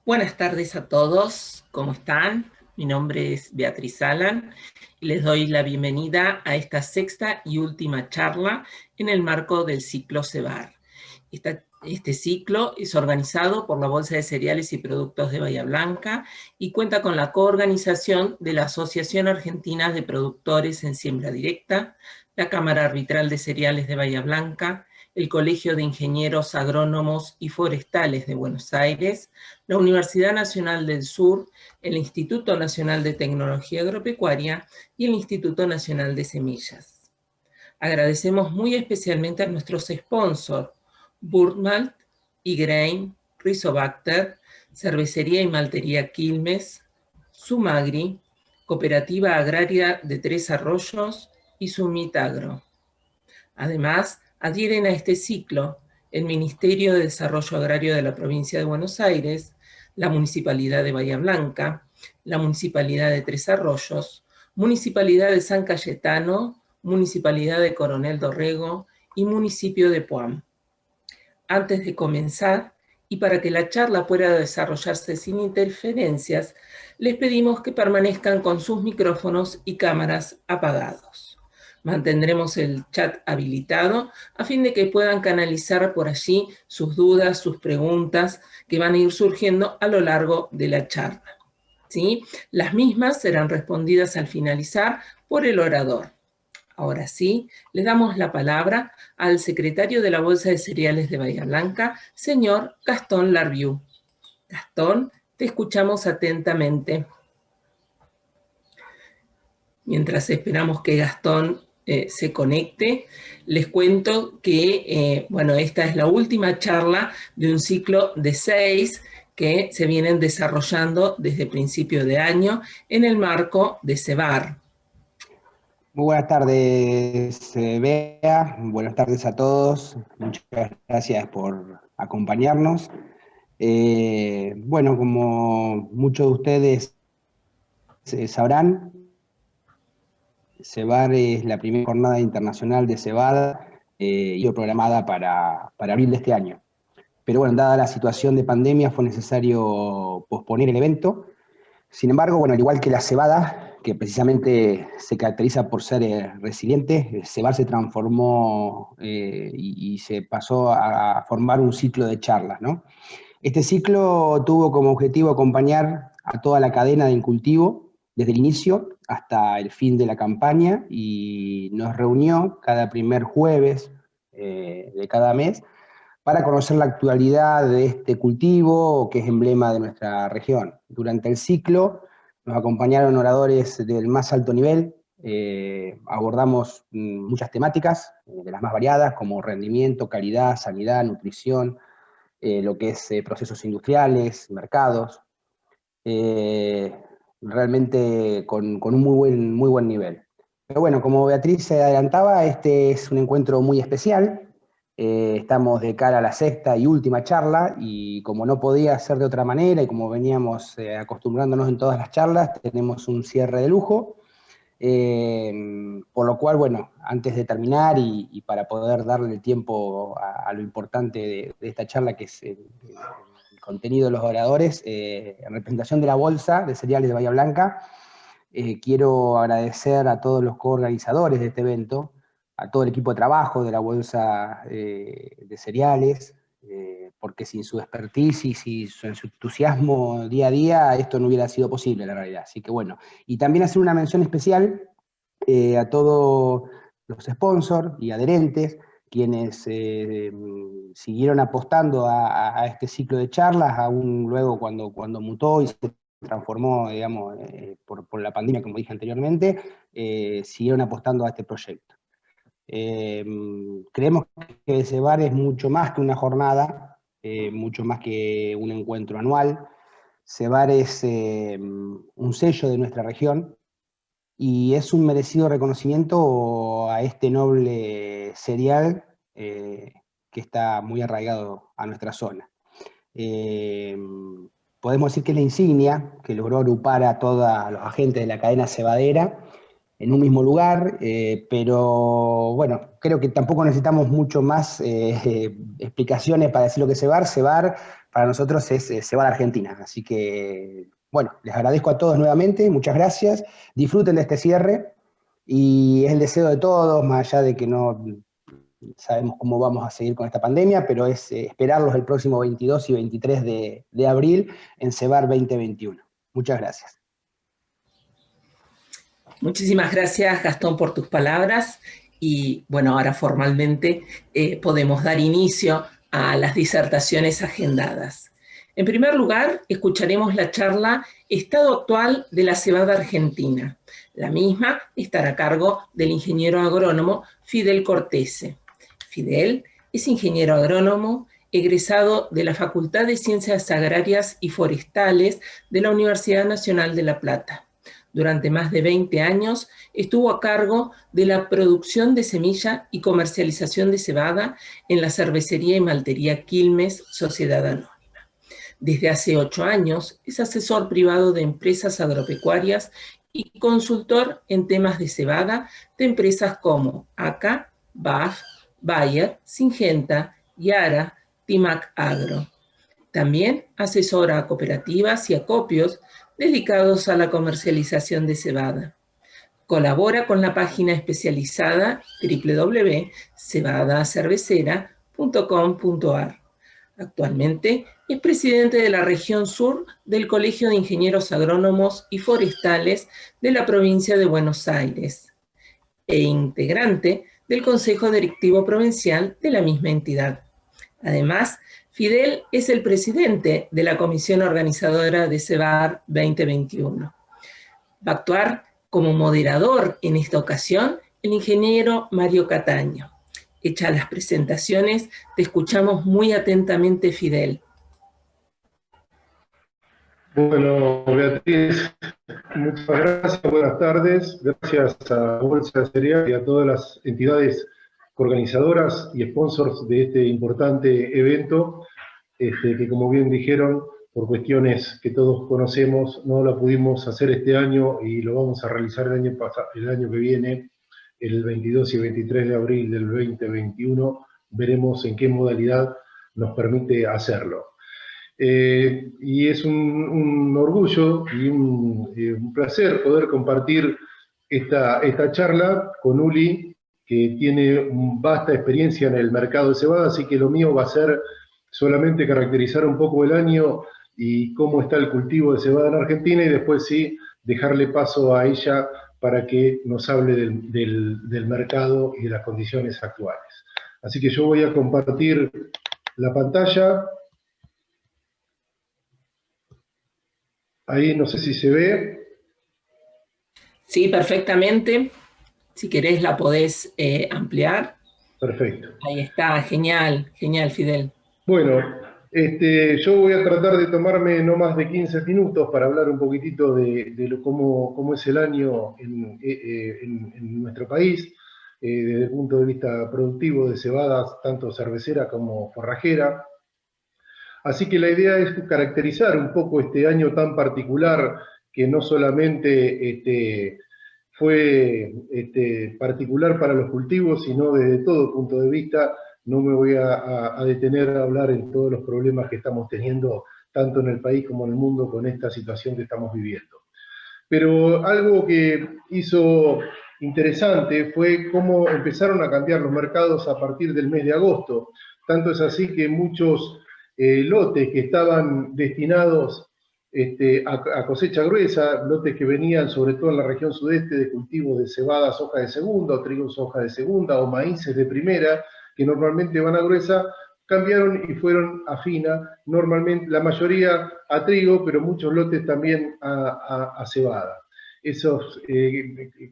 Buenas tardes a todos, ¿cómo están? Mi nombre es Beatriz Alan y les doy la bienvenida a esta sexta y última charla en el marco del ciclo CEBAR. Este ciclo es organizado por la Bolsa de Cereales y Productos de Bahía Blanca y cuenta con la coorganización de la Asociación Argentina de Productores en Siembra Directa, la Cámara Arbitral de Cereales de Bahía Blanca, el Colegio de Ingenieros Agrónomos y Forestales de Buenos Aires, la Universidad Nacional del Sur, el Instituto Nacional de Tecnología Agropecuaria y el Instituto Nacional de Semillas. Agradecemos muy especialmente a nuestros sponsors, Burmalt, Igrain, Rizobacter, Cervecería y Maltería Quilmes, Sumagri, Cooperativa Agraria de Tres Arroyos y Sumitagro. Además, adhieren a este ciclo el Ministerio de Desarrollo Agrario de la Provincia de Buenos Aires, la Municipalidad de Bahía Blanca, la Municipalidad de Tres Arroyos, Municipalidad de San Cayetano, Municipalidad de Coronel Dorrego y Municipio de Puam. Antes de comenzar, y para que la charla pueda desarrollarse sin interferencias, les pedimos que permanezcan con sus micrófonos y cámaras apagados. Mantendremos el chat habilitado a fin de que puedan canalizar por allí sus dudas, sus preguntas que van a ir surgiendo a lo largo de la charla. ¿Sí? Las mismas serán respondidas al finalizar por el orador. Ahora sí, le damos la palabra al secretario de la Bolsa de Cereales de Bahía Blanca, señor Gastón Larbiú. Gastón, te escuchamos atentamente. Mientras esperamos que Gastón se conecte, les cuento que esta es la última charla de un ciclo de 6 que se vienen desarrollando desde principio de año en el marco de CEBAR. Muy buenas tardes, Bea. Buenas tardes a todos. Muchas gracias por acompañarnos. Como muchos de ustedes sabrán, CEBAR es la primera jornada internacional de cebada y programada para abril de este año. Pero bueno, dada la situación de pandemia, fue necesario posponer el evento. Sin embargo, al igual que la cebada, que precisamente se caracteriza por ser resiliente, el CEBAR se transformó y se pasó a formar un ciclo de charlas, ¿no? Este ciclo tuvo como objetivo acompañar a toda la cadena del cultivo, desde el inicio hasta el fin de la campaña, y nos reunió cada primer jueves de cada mes para conocer la actualidad de este cultivo, que es emblema de nuestra región. Durante el ciclo nos acompañaron oradores del más alto nivel, abordamos muchas temáticas, de las más variadas, como rendimiento, calidad, sanidad, nutrición, lo que es procesos industriales, mercados, realmente con un muy buen nivel. Pero bueno, como Beatriz se adelantaba, este es un encuentro muy especial. Estamos de cara a la sexta y última charla, y como no podía ser de otra manera, y como veníamos acostumbrándonos en todas las charlas, tenemos un cierre de lujo. Por lo cual, antes de terminar y para poder darle el tiempo a lo importante de esta charla, que es el contenido de los oradores, en representación de la Bolsa de Cereales de Bahía Blanca, quiero agradecer a todos los coorganizadores de este evento, a todo el equipo de trabajo de la Bolsa de Cereales, porque sin su expertise y sin su entusiasmo día a día, esto no hubiera sido posible, la realidad. Así que y también hacer una mención especial a todos los sponsors y adherentes, quienes siguieron apostando a este ciclo de charlas, aún luego cuando mutó y se transformó, digamos, por la pandemia, como dije anteriormente, siguieron apostando a este proyecto. Creemos que CEBAR es mucho más que una jornada, mucho más que un encuentro anual. CEBAR es un sello de nuestra región y es un merecido reconocimiento a este noble cereal que está muy arraigado a nuestra zona. Podemos decir que es la insignia que logró agrupar a todos los agentes de la cadena cebadera en un mismo lugar, pero bueno, creo que tampoco necesitamos mucho más explicaciones para decir lo que es Cebar. Cebar para nosotros es Cebar Argentina, así que bueno, les agradezco a todos nuevamente, muchas gracias, disfruten de este cierre, y es el deseo de todos, más allá de que no sabemos cómo vamos a seguir con esta pandemia, pero es esperarlos el próximo 22 y 23 de abril en Cebar 2021. Muchas gracias. Muchísimas gracias, Gastón, por tus palabras. Y bueno, ahora formalmente podemos dar inicio a las disertaciones agendadas. En primer lugar, escucharemos la charla Estado actual de la cebada argentina. La misma estará a cargo del ingeniero agrónomo Fidel Cortese. Fidel es ingeniero agrónomo egresado de la Facultad de Ciencias Agrarias y Forestales de la Universidad Nacional de La Plata. Durante más de 20 años estuvo a cargo de la producción de semilla y comercialización de cebada en la cervecería y maltería Quilmes, Sociedad Anónima. Desde hace 8 años es asesor privado de empresas agropecuarias y consultor en temas de cebada de empresas como ACA, BAF, Bayer, Syngenta, Yara, Timac Agro. También asesora a cooperativas y acopios dedicados a la comercialización de cebada. Colabora con la página especializada www.cebadacervecera.com.ar. Actualmente es presidente de la región sur del Colegio de Ingenieros Agrónomos y Forestales de la provincia de Buenos Aires e integrante del Consejo Directivo Provincial de la misma entidad. Además, Fidel es el presidente de la comisión organizadora de Cebar 2021. Va a actuar como moderador en esta ocasión el ingeniero Mario Cataño. Hechas las presentaciones, te escuchamos muy atentamente, Fidel. Bueno, Beatriz, muchas gracias, buenas tardes. Gracias a Bolsa Cereal y a todas las entidades organizadoras y sponsors de este importante evento, que como bien dijeron, por cuestiones que todos conocemos, no lo pudimos hacer este año y lo vamos a realizar el año que viene, el 22 y 23 de abril del 2021. Veremos en qué modalidad nos permite hacerlo. Y es un orgullo y un placer poder compartir esta charla con Uli, que tiene vasta experiencia en el mercado de cebada, así que lo mío va a ser solamente caracterizar un poco el año y cómo está el cultivo de cebada en Argentina, y después sí dejarle paso a ella para que nos hable del mercado y de las condiciones actuales. Así que yo voy a compartir la pantalla. Ahí no sé si se ve. Sí, perfectamente. Si querés la podés ampliar. Perfecto. Ahí está, genial, genial, Fidel. Bueno, yo voy a tratar de tomarme no más de 15 minutos para hablar un poquitito de cómo es el año en nuestro país, desde el punto de vista productivo de cebadas, tanto cervecera como forrajera. Así que la idea es caracterizar un poco este año tan particular, que no solamente fue particular para los cultivos, sino desde todo punto de vista. No me voy a detener a hablar en todos los problemas que estamos teniendo, tanto en el país como en el mundo, con esta situación que estamos viviendo. Pero algo que hizo interesante fue cómo empezaron a cambiar los mercados a partir del mes de agosto. Tanto es así que muchos lotes que estaban destinados a cosecha gruesa, lotes que venían sobre todo en la región sudeste de cultivos de cebada, soja de segunda, o trigo soja de segunda, o maíces de primera, que normalmente van a gruesa, cambiaron y fueron a fina, normalmente la mayoría a trigo, pero muchos lotes también a cebada. Esos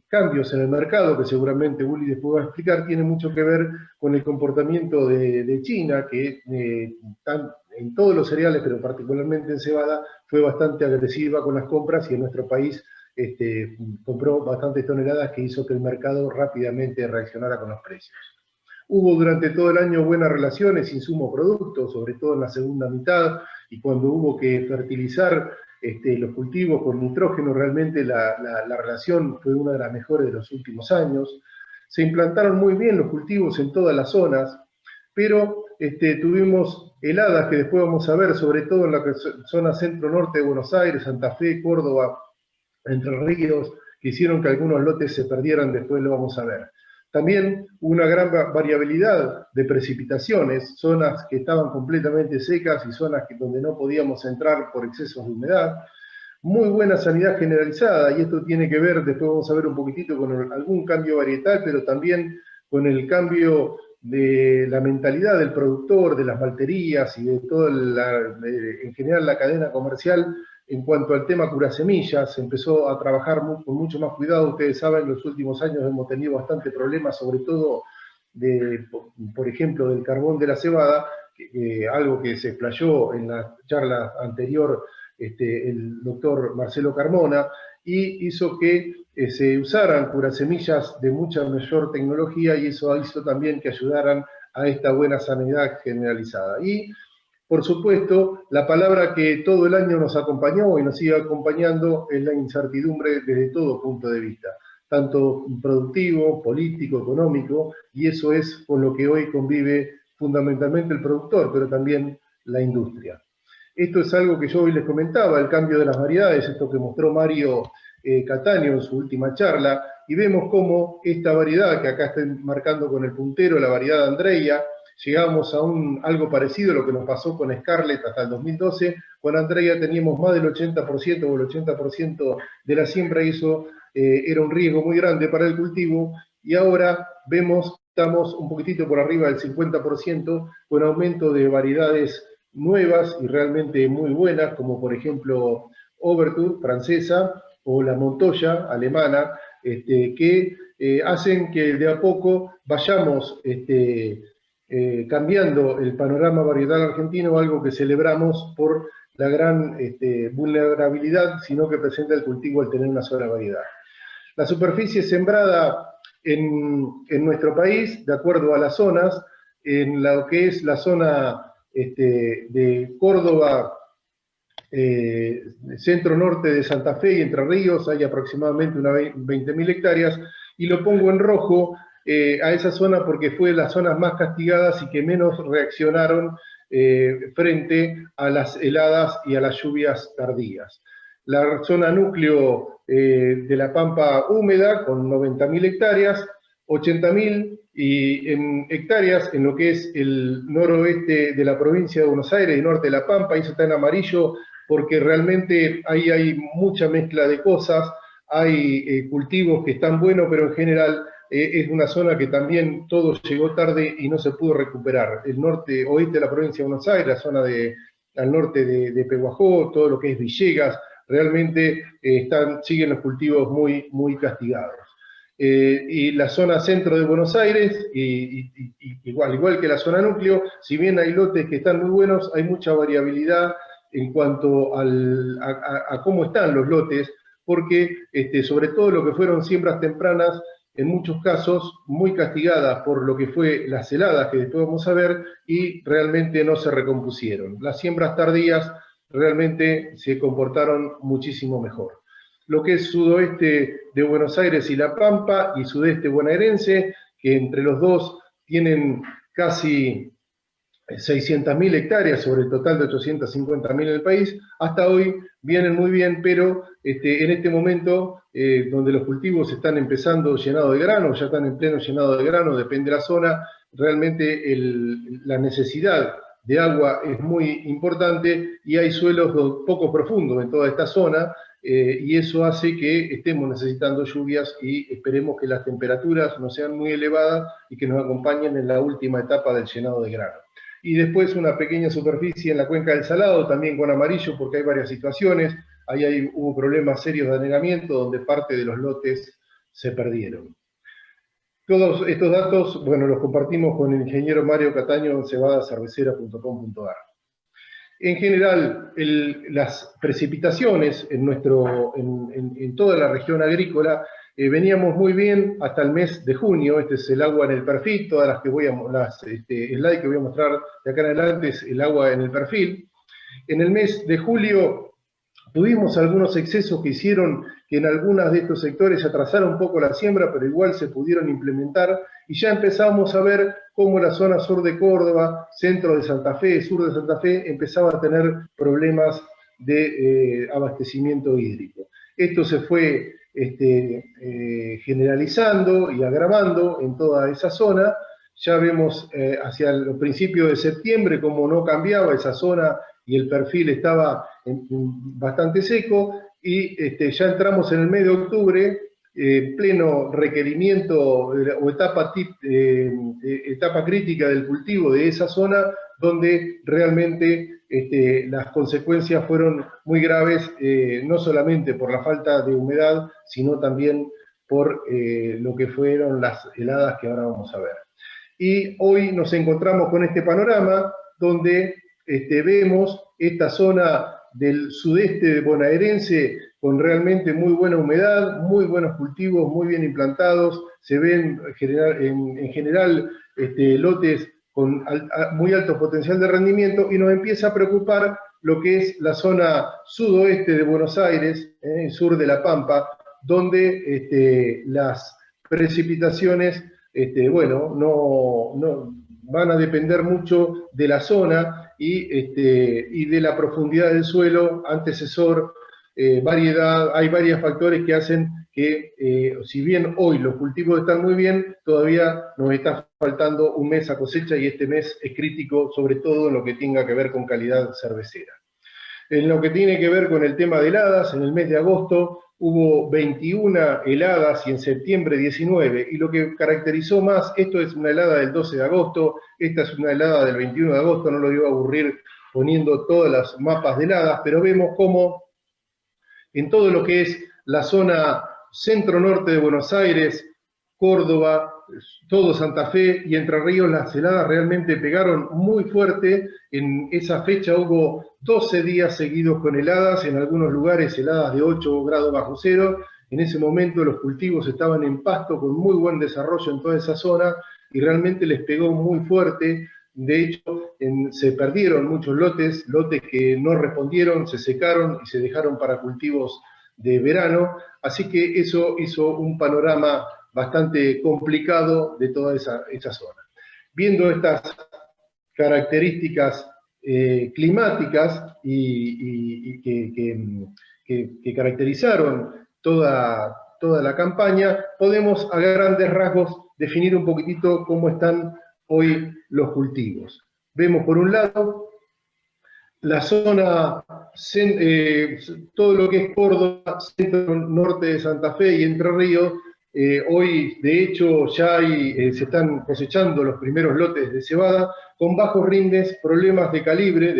cambios en el mercado, que seguramente Uli después va a explicar, tienen mucho que ver con el comportamiento de China, que en todos los cereales, pero particularmente en cebada, fue bastante agresiva con las compras, y en nuestro país compró bastantes toneladas, que hizo que el mercado rápidamente reaccionara con los precios. Hubo durante todo el año buenas relaciones insumo-producto, sobre todo en la segunda mitad, y cuando hubo que fertilizar los cultivos con nitrógeno, realmente la relación fue una de las mejores de los últimos años. Se implantaron muy bien los cultivos en todas las zonas, pero tuvimos heladas que después vamos a ver, sobre todo en la zona centro-norte de Buenos Aires, Santa Fe, Córdoba, Entre Ríos, que hicieron que algunos lotes se perdieran, después lo vamos a ver. También hubo una gran variabilidad de precipitaciones, zonas que estaban completamente secas y zonas donde no podíamos entrar por excesos de humedad. Muy buena sanidad generalizada, y esto tiene que ver, después vamos a ver un poquitito con algún cambio varietal, pero también con el cambio de la mentalidad del productor, de las malterías y de toda en general la cadena comercial. En cuanto al tema curasemillas, se empezó a trabajar con mucho más cuidado. Ustedes saben, en los últimos años hemos tenido bastante problemas, sobre todo, por ejemplo, del carbón de la cebada, algo que se explayó en la charla anterior el doctor Marcelo Carmona, y hizo que se usaran curasemillas de mucha mayor tecnología, y eso hizo también que ayudaran a esta buena sanidad generalizada. Y por supuesto, la palabra que todo el año nos acompañó y nos sigue acompañando es la incertidumbre desde todo punto de vista, tanto productivo, político, económico, y eso es con lo que hoy convive fundamentalmente el productor, pero también la industria. Esto es algo que yo hoy les comentaba, el cambio de las variedades, esto que mostró Mario Cataño en su última charla, y vemos cómo esta variedad, que acá estoy marcando con el puntero, la variedad Andreia, llegamos a algo parecido a lo que nos pasó con Scarlett hasta el 2012. Con Andreia teníamos más del 80% o el 80% de la siembra, y eso era un riesgo muy grande para el cultivo, y ahora vemos, estamos un poquitito por arriba del 50%, con aumento de variedades nuevas y realmente muy buenas, como por ejemplo Overture, francesa, o la Montoya, alemana, que hacen que de a poco vayamos cambiando el panorama varietal argentino, algo que celebramos por la gran vulnerabilidad, sino que presenta el cultivo al tener una sola variedad. La superficie sembrada en nuestro país, de acuerdo a las zonas, en lo que es la zona de Córdoba, centro-norte de Santa Fe y Entre Ríos, hay aproximadamente unas 20.000 hectáreas, y lo pongo en rojo a esa zona porque fue las zonas más castigadas y que menos reaccionaron frente a las heladas y a las lluvias tardías. La zona núcleo de la Pampa húmeda, con 90.000 hectáreas, 80.000 hectáreas en lo que es el noroeste de la provincia de Buenos Aires y norte de la Pampa, y eso está en amarillo porque realmente ahí hay mucha mezcla de cosas, hay cultivos que están buenos, pero en general es una zona que también todo llegó tarde y no se pudo recuperar. El norte, oeste de la provincia de Buenos Aires, la zona al norte de Pehuajó, todo lo que es Villegas, realmente siguen los cultivos muy, muy castigados. Y la zona centro de Buenos Aires, igual que la zona núcleo, si bien hay lotes que están muy buenos, hay mucha variabilidad en cuanto a cómo están los lotes, porque sobre todo lo que fueron siembras tempranas, en muchos casos muy castigadas por lo que fue las heladas, que después vamos a ver, y realmente no se recompusieron. Las siembras tardías realmente se comportaron muchísimo mejor. Lo que es sudoeste de Buenos Aires y La Pampa, y sudeste bonaerense, que entre los dos tienen casi 600.000 hectáreas sobre el total de 850.000 en el país, hasta hoy vienen muy bien, pero en este momento, donde los cultivos están empezando llenados de grano, ya están en pleno llenado de grano, depende de la zona, realmente la necesidad de agua es muy importante, y hay suelos poco profundos en toda esta zona, y eso hace que estemos necesitando lluvias, y esperemos que las temperaturas no sean muy elevadas y que nos acompañen en la última etapa del llenado de grano. Y después una pequeña superficie en la cuenca del Salado, también con amarillo, porque hay varias situaciones. Ahí hubo problemas serios de anegamiento, donde parte de los lotes se perdieron. Todos estos datos, bueno, los compartimos con el ingeniero Mario Cataño en cebadacervecera.com.ar. En general, las precipitaciones en toda la región agrícola veníamos muy bien hasta el mes de junio. Este es el agua en el perfil, todas las que el slide que voy a mostrar de acá en adelante es el agua en el perfil. En el mes de julio Tuvimos algunos excesos que hicieron que en algunos de estos sectores se atrasara un poco la siembra, pero igual se pudieron implementar, y ya empezamos a ver cómo la zona sur de Córdoba, centro de Santa Fe, sur de Santa Fe, empezaba a tener problemas de abastecimiento hídrico. Esto se fue generalizando y agravando en toda esa zona. Ya vemos hacia los principios de septiembre cómo no cambiaba esa zona y el perfil estaba bastante seco, y ya entramos en el mes de octubre, pleno requerimiento o etapa crítica del cultivo de esa zona, donde realmente las consecuencias fueron muy graves, no solamente por la falta de humedad, sino también por lo que fueron las heladas que ahora vamos a ver. Y hoy nos encontramos con este panorama donde vemos esta zona del sudeste bonaerense con realmente muy buena humedad, muy buenos cultivos, muy bien implantados, se ven en general lotes con muy alto potencial de rendimiento, y nos empieza a preocupar lo que es la zona sudoeste de Buenos Aires, sur de La Pampa, donde las precipitaciones bueno, no van a depender mucho de la zona y de la profundidad del suelo, antecesor, variedad. Hay varios factores que hacen que, si bien hoy los cultivos están muy bien, todavía nos está faltando un mes a cosecha, y este mes es crítico, sobre todo en lo que tenga que ver con calidad cervecera. En lo que tiene que ver con el tema de heladas, en el mes de agosto hubo 21 heladas y en septiembre 19, y lo que caracterizó más, esto es una helada del 12 de agosto, esta es una helada del 21 de agosto, no lo iba a aburrir poniendo todas las mapas de heladas, pero vemos cómo en todo lo que es la zona centro-norte de Buenos Aires, Córdoba, todo Santa Fe y Entre Ríos, las heladas realmente pegaron muy fuerte. En esa fecha hubo 12 días seguidos con heladas, en algunos lugares heladas de 8 grados bajo cero. En ese momento los cultivos estaban en pasto con muy buen desarrollo en toda esa zona, y realmente les pegó muy fuerte. De hecho, se perdieron muchos lotes que no respondieron, se secaron y se dejaron para cultivos de verano. Así que eso hizo un panorama bastante complicado de toda esa zona. Viendo estas características climáticas y que caracterizaron toda la campaña, podemos a grandes rasgos definir un poquitito cómo están hoy los cultivos. Vemos por un lado la zona, todo lo que es Córdoba, centro norte de Santa Fe y Entre Ríos. Hoy, de hecho, ya se están cosechando los primeros lotes de cebada con bajos rindes, problemas de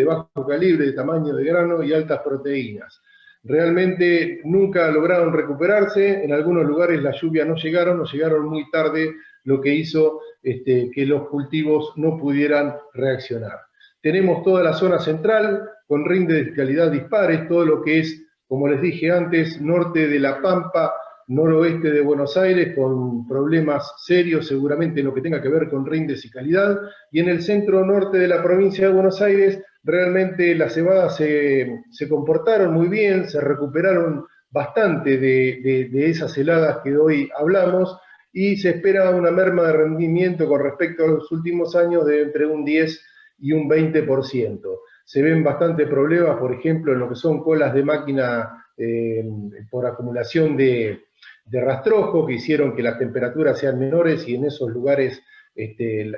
bajo calibre, de tamaño de grano y altas proteínas. Realmente nunca lograron recuperarse, en algunos lugares las lluvias no llegaron muy tarde, lo que hizo que los cultivos no pudieran reaccionar. Tenemos toda la zona central con rindes de calidad dispares, todo lo que es, como les dije antes, norte de La Pampa, noroeste de Buenos Aires, con problemas serios seguramente en lo que tenga que ver con rindes y calidad, y en el centro norte de la provincia de Buenos Aires realmente las cebadas se comportaron muy bien, se recuperaron bastante de esas heladas que hoy hablamos, y se espera una merma de rendimiento con respecto a los últimos años de entre un 10 y un 20%. Se ven bastantes problemas, por ejemplo, en lo que son colas de máquina por acumulación de rastrojo, que hicieron que las temperaturas sean menores y en esos lugares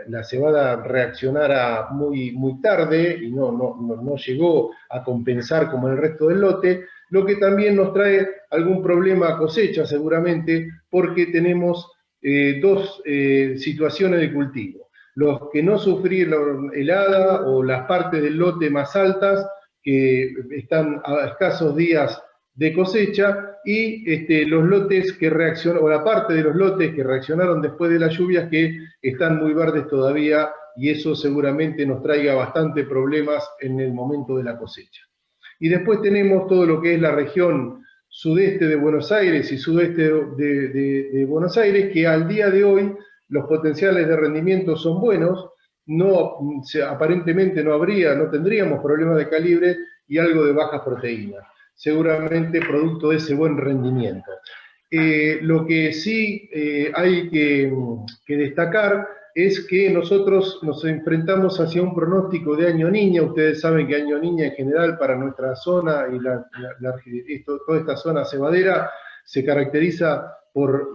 la cebada reaccionara muy tarde y no llegó a compensar como el resto del lote, lo que también nos trae algún problema a cosecha seguramente, porque tenemos dos situaciones de cultivo. Los que no sufrieron helada o las partes del lote más altas, que están a escasos días de cosecha, y los lotes que reaccionaron, o la parte de los lotes que reaccionaron después de las lluvias, que están muy verdes todavía, y eso seguramente nos traiga bastante problemas en el momento de la cosecha. Y después tenemos todo lo que es la región sudeste de Buenos Aires y sudeste de Buenos Aires, que al día de hoy los potenciales de rendimiento son buenos, aparentemente no tendríamos problemas de calibre y algo de bajas proteínas. seguramente producto de ese buen rendimiento. Lo que sí hay que destacar es que nosotros nos enfrentamos hacia un pronóstico de Año Niña. Ustedes saben que Año Niña en general para nuestra zona y toda esta zona cebadera se caracteriza por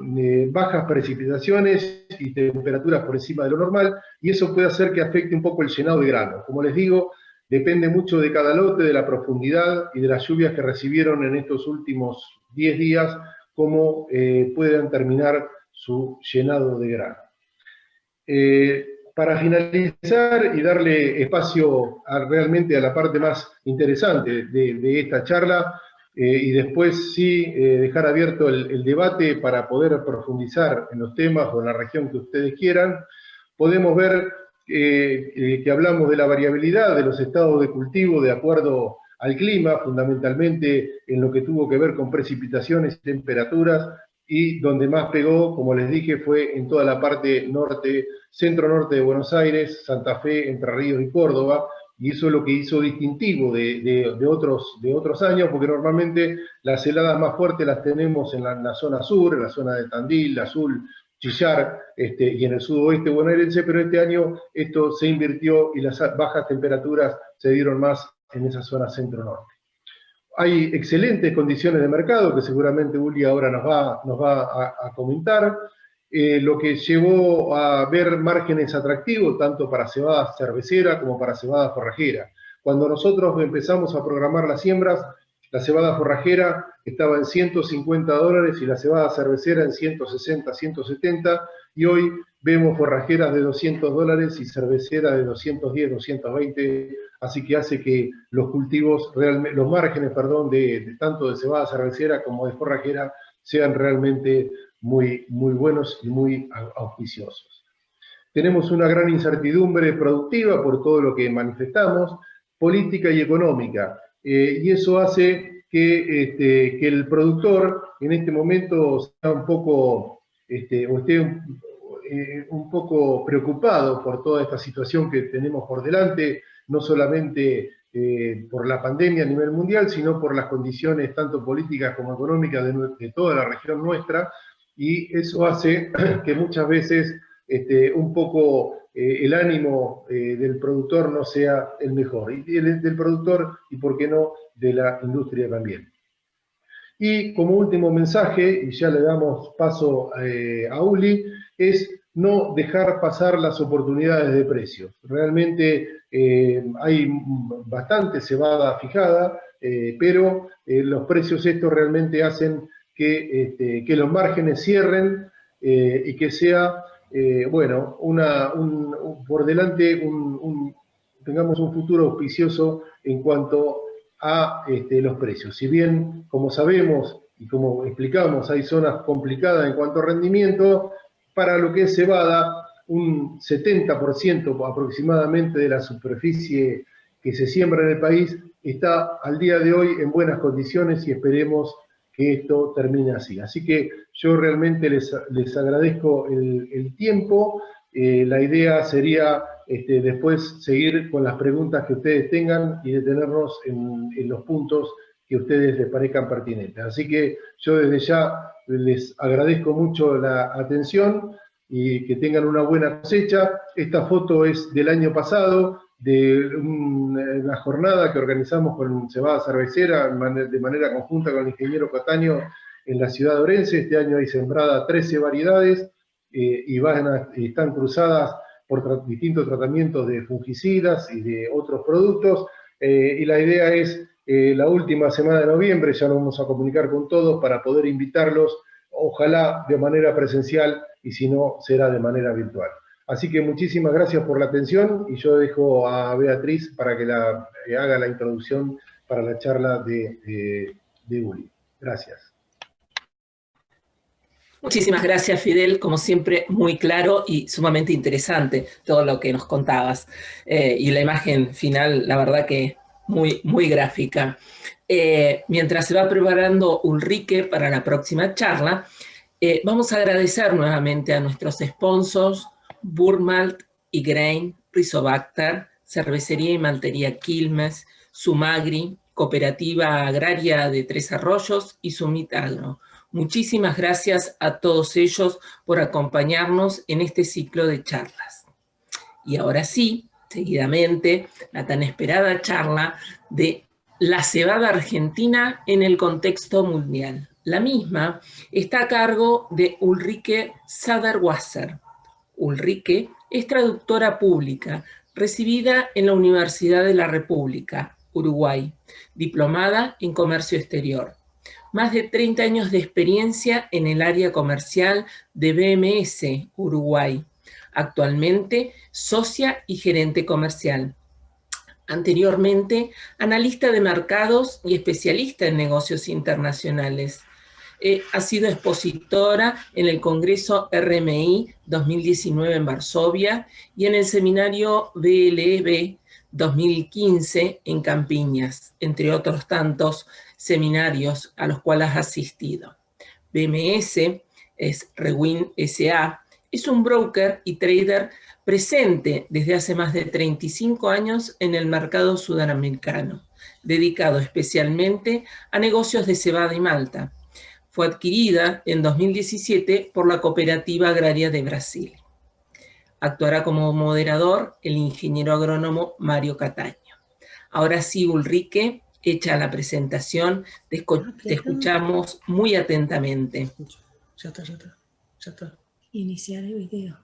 bajas precipitaciones y temperaturas por encima de lo normal, y eso puede hacer que afecte un poco el llenado de grano. Como les digo, depende mucho de cada lote, de la profundidad y de las lluvias que recibieron en estos últimos 10 días, cómo puedan terminar su llenado de grano. Para finalizar y darle espacio realmente a la parte más interesante de esta charla, y después sí dejar abierto el debate para poder profundizar en los temas o en la región que ustedes quieran, podemos ver que hablamos de la variabilidad de los estados de cultivo de acuerdo al clima, fundamentalmente en lo que tuvo que ver con precipitaciones y temperaturas, y donde más pegó, como les dije, fue en toda la parte norte, centro-norte de Buenos Aires, Santa Fe, Entre Ríos y Córdoba, y eso es lo que hizo distintivo de otros años, porque normalmente las heladas más fuertes las tenemos en la zona sur, en la zona de Tandil, Azul, Chillar, y en el sudoeste bonaerense, pero este año esto se invirtió y las bajas temperaturas se dieron más en esa zona centro-norte. Hay excelentes condiciones de mercado, que seguramente Uli ahora nos va a comentar, lo que llevó a ver márgenes atractivos, tanto para cebada cervecera como para cebada forrajera. Cuando nosotros empezamos a programar las siembras, la cebada forrajera estaba en $150 y la cebada cervecera en 160, 170, y hoy vemos forrajeras de $200 y cervecera de 210, 220, así que hace que los cultivos, los márgenes, perdón, tanto de cebada cervecera como de forrajera sean realmente muy, muy buenos y muy auspiciosos. Tenemos una gran incertidumbre productiva por todo lo que manifestamos, política y económica, y eso hace que el productor en este momento sea un poco, o esté un poco preocupado por toda esta situación que tenemos por delante, no solamente por la pandemia a nivel mundial, sino por las condiciones tanto políticas como económicas de toda la región nuestra, y eso hace que muchas veces un poco el ánimo del productor no sea el mejor, y del productor y por qué no de la industria también. Y como último mensaje, y ya le damos paso a Uli, es no dejar pasar las oportunidades de precios. Realmente hay bastante cebada fijada, pero los precios estos realmente hacen que los márgenes cierren y que sea, bueno, por delante tengamos un futuro auspicioso en cuanto a los precios. Si bien, como sabemos y como explicamos, hay zonas complicadas en cuanto a rendimiento, para lo que es cebada, un 70% aproximadamente de la superficie que se siembra en el país está al día de hoy en buenas condiciones, y esperemos que esto termine así. Así que yo realmente les agradezco el tiempo. La idea sería después seguir con las preguntas que ustedes tengan y detenernos en los puntos que a ustedes les parezcan pertinentes. Así que yo desde ya les agradezco mucho la atención y que tengan una buena cosecha. Esta foto es del año pasado, de una jornada que organizamos con Cebada Cervecera de manera conjunta con el ingeniero Cataño en la ciudad de Orense. Este año hay sembrada 13 variedades y están cruzadas por distintos tratamientos de fungicidas y de otros productos, y la idea es la última semana de noviembre, ya nos vamos a comunicar con todos para poder invitarlos, ojalá de manera presencial, y si no, será de manera virtual. Así que muchísimas gracias por la atención, y yo dejo a Beatriz para que haga la introducción para la charla de Uli. Gracias. Muchísimas gracias, Fidel, como siempre, muy claro y sumamente interesante todo lo que nos contabas. Y la imagen final, la verdad que muy, muy gráfica. Mientras se va preparando Ulrike para la próxima charla, vamos a agradecer nuevamente a nuestros sponsors, Burmalt y Grain, Rizobacter, Cervecería y Maltería Quilmes, Sumagri, Cooperativa Agraria de Tres Arroyos y Sumit Agro. Muchísimas gracias a todos ellos por acompañarnos en este ciclo de charlas. Y ahora sí, seguidamente, la tan esperada charla de la cebada argentina en el contexto mundial. La misma está a cargo de Ulrike Saderwasser. Ulrike es traductora pública, recibida en la Universidad de la República, Uruguay, diplomada en Comercio Exterior. Más de 30 años de experiencia en el área comercial de BMS, Uruguay. Actualmente, socia y gerente comercial. Anteriormente, analista de mercados y especialista en negocios internacionales. Ha sido expositora en el Congreso RMI 2019 en Varsovia y en el seminario BLEB 2015 en Campiñas, entre otros tantos seminarios a los cuales ha asistido. BMS es Rewin SA, es un broker y trader presente desde hace más de 35 años en el mercado sudamericano, dedicado especialmente a negocios de cebada y malta. Fue adquirida en 2017 por la Cooperativa Agraria de Brasil. Actuará como moderador el ingeniero agrónomo Mario Cataño. Ahora sí, Ulrike, hecha la presentación, te escuchamos muy atentamente. Ya está. Iniciar el video.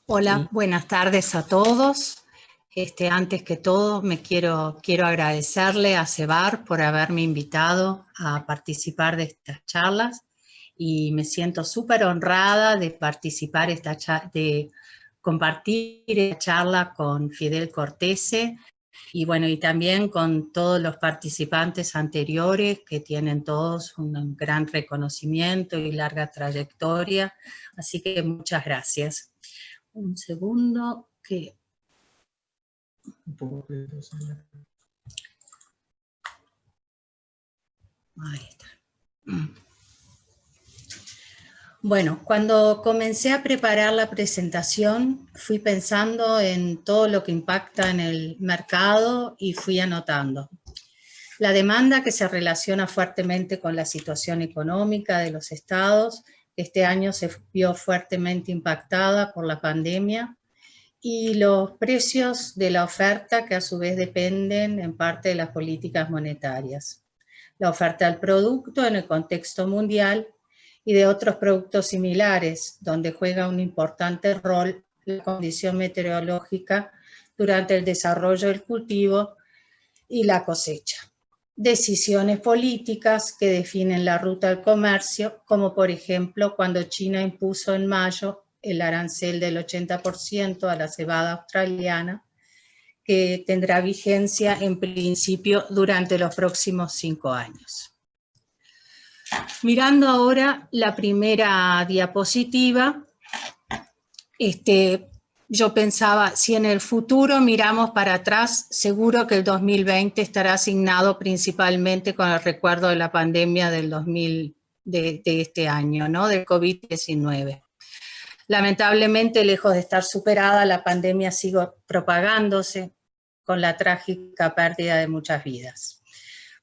Hola, sí. Buenas tardes a todos. Antes que todo, quiero agradecerle a CEBAR por haberme invitado a participar de estas charlas y me siento súper honrada de participar de compartir esta charla con Fidel Cortese y bueno, y también con todos los participantes anteriores que tienen todos un gran reconocimiento y larga trayectoria, así que muchas gracias. Un segundo que... Ahí está. Bueno, cuando comencé a preparar la presentación, fui pensando en todo lo que impacta en el mercado y fui anotando. La demanda que se relaciona fuertemente con la situación económica de los estados, este año se vio fuertemente impactada por la pandemia, y los precios de la oferta que a su vez dependen en parte de las políticas monetarias. La oferta del producto en el contexto mundial y de otros productos similares, donde juega un importante rol la condición meteorológica durante el desarrollo del cultivo y la cosecha. Decisiones políticas que definen la ruta del comercio, como por ejemplo cuando China impuso en mayo el arancel del 80% a la cebada australiana, que tendrá vigencia en principio durante los próximos 5 años. Mirando ahora la primera diapositiva, yo pensaba, si en el futuro miramos para atrás, seguro que el 2020 estará asignado principalmente con el recuerdo de la pandemia del de este año, ¿no? Del COVID-19. Lamentablemente, lejos de estar superada, la pandemia sigue propagándose con la trágica pérdida de muchas vidas.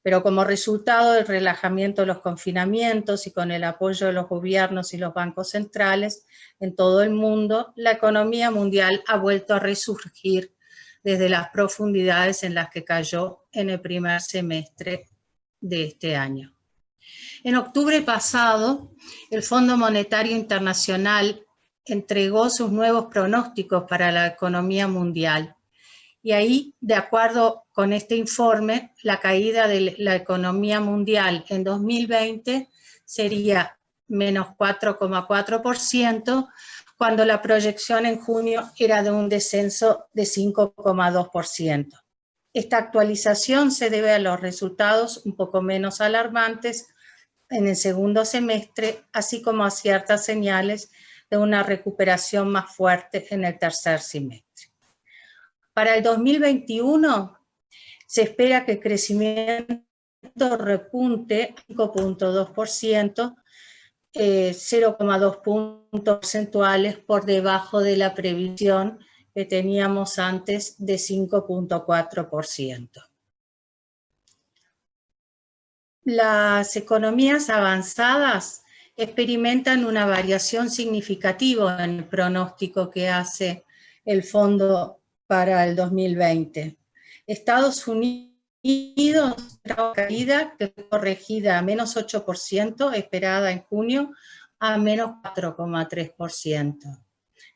Pero como resultado del relajamiento de los confinamientos y con el apoyo de los gobiernos y los bancos centrales en todo el mundo, la economía mundial ha vuelto a resurgir desde las profundidades en las que cayó en el primer semestre de este año. En octubre pasado, el Fondo Monetario Internacional entregó sus nuevos pronósticos para la economía mundial. Y ahí, de acuerdo con este informe, la caída de la economía mundial en 2020 sería menos 4,4%, cuando la proyección en junio era de un descenso de 5,2%. Esta actualización se debe a los resultados un poco menos alarmantes en el segundo semestre, así como a ciertas señales de una recuperación más fuerte en el tercer semestre. Para el 2021 se espera que el crecimiento repunte 5,2%, 0,2 puntos porcentuales por debajo de la previsión que teníamos antes de 5,4%. Las economías avanzadas experimentan una variación significativa en el pronóstico que hace el Fondo para el 2020. Estados Unidos trae una caída que fue corregida a menos 8%, esperada en junio, a menos 4,3%.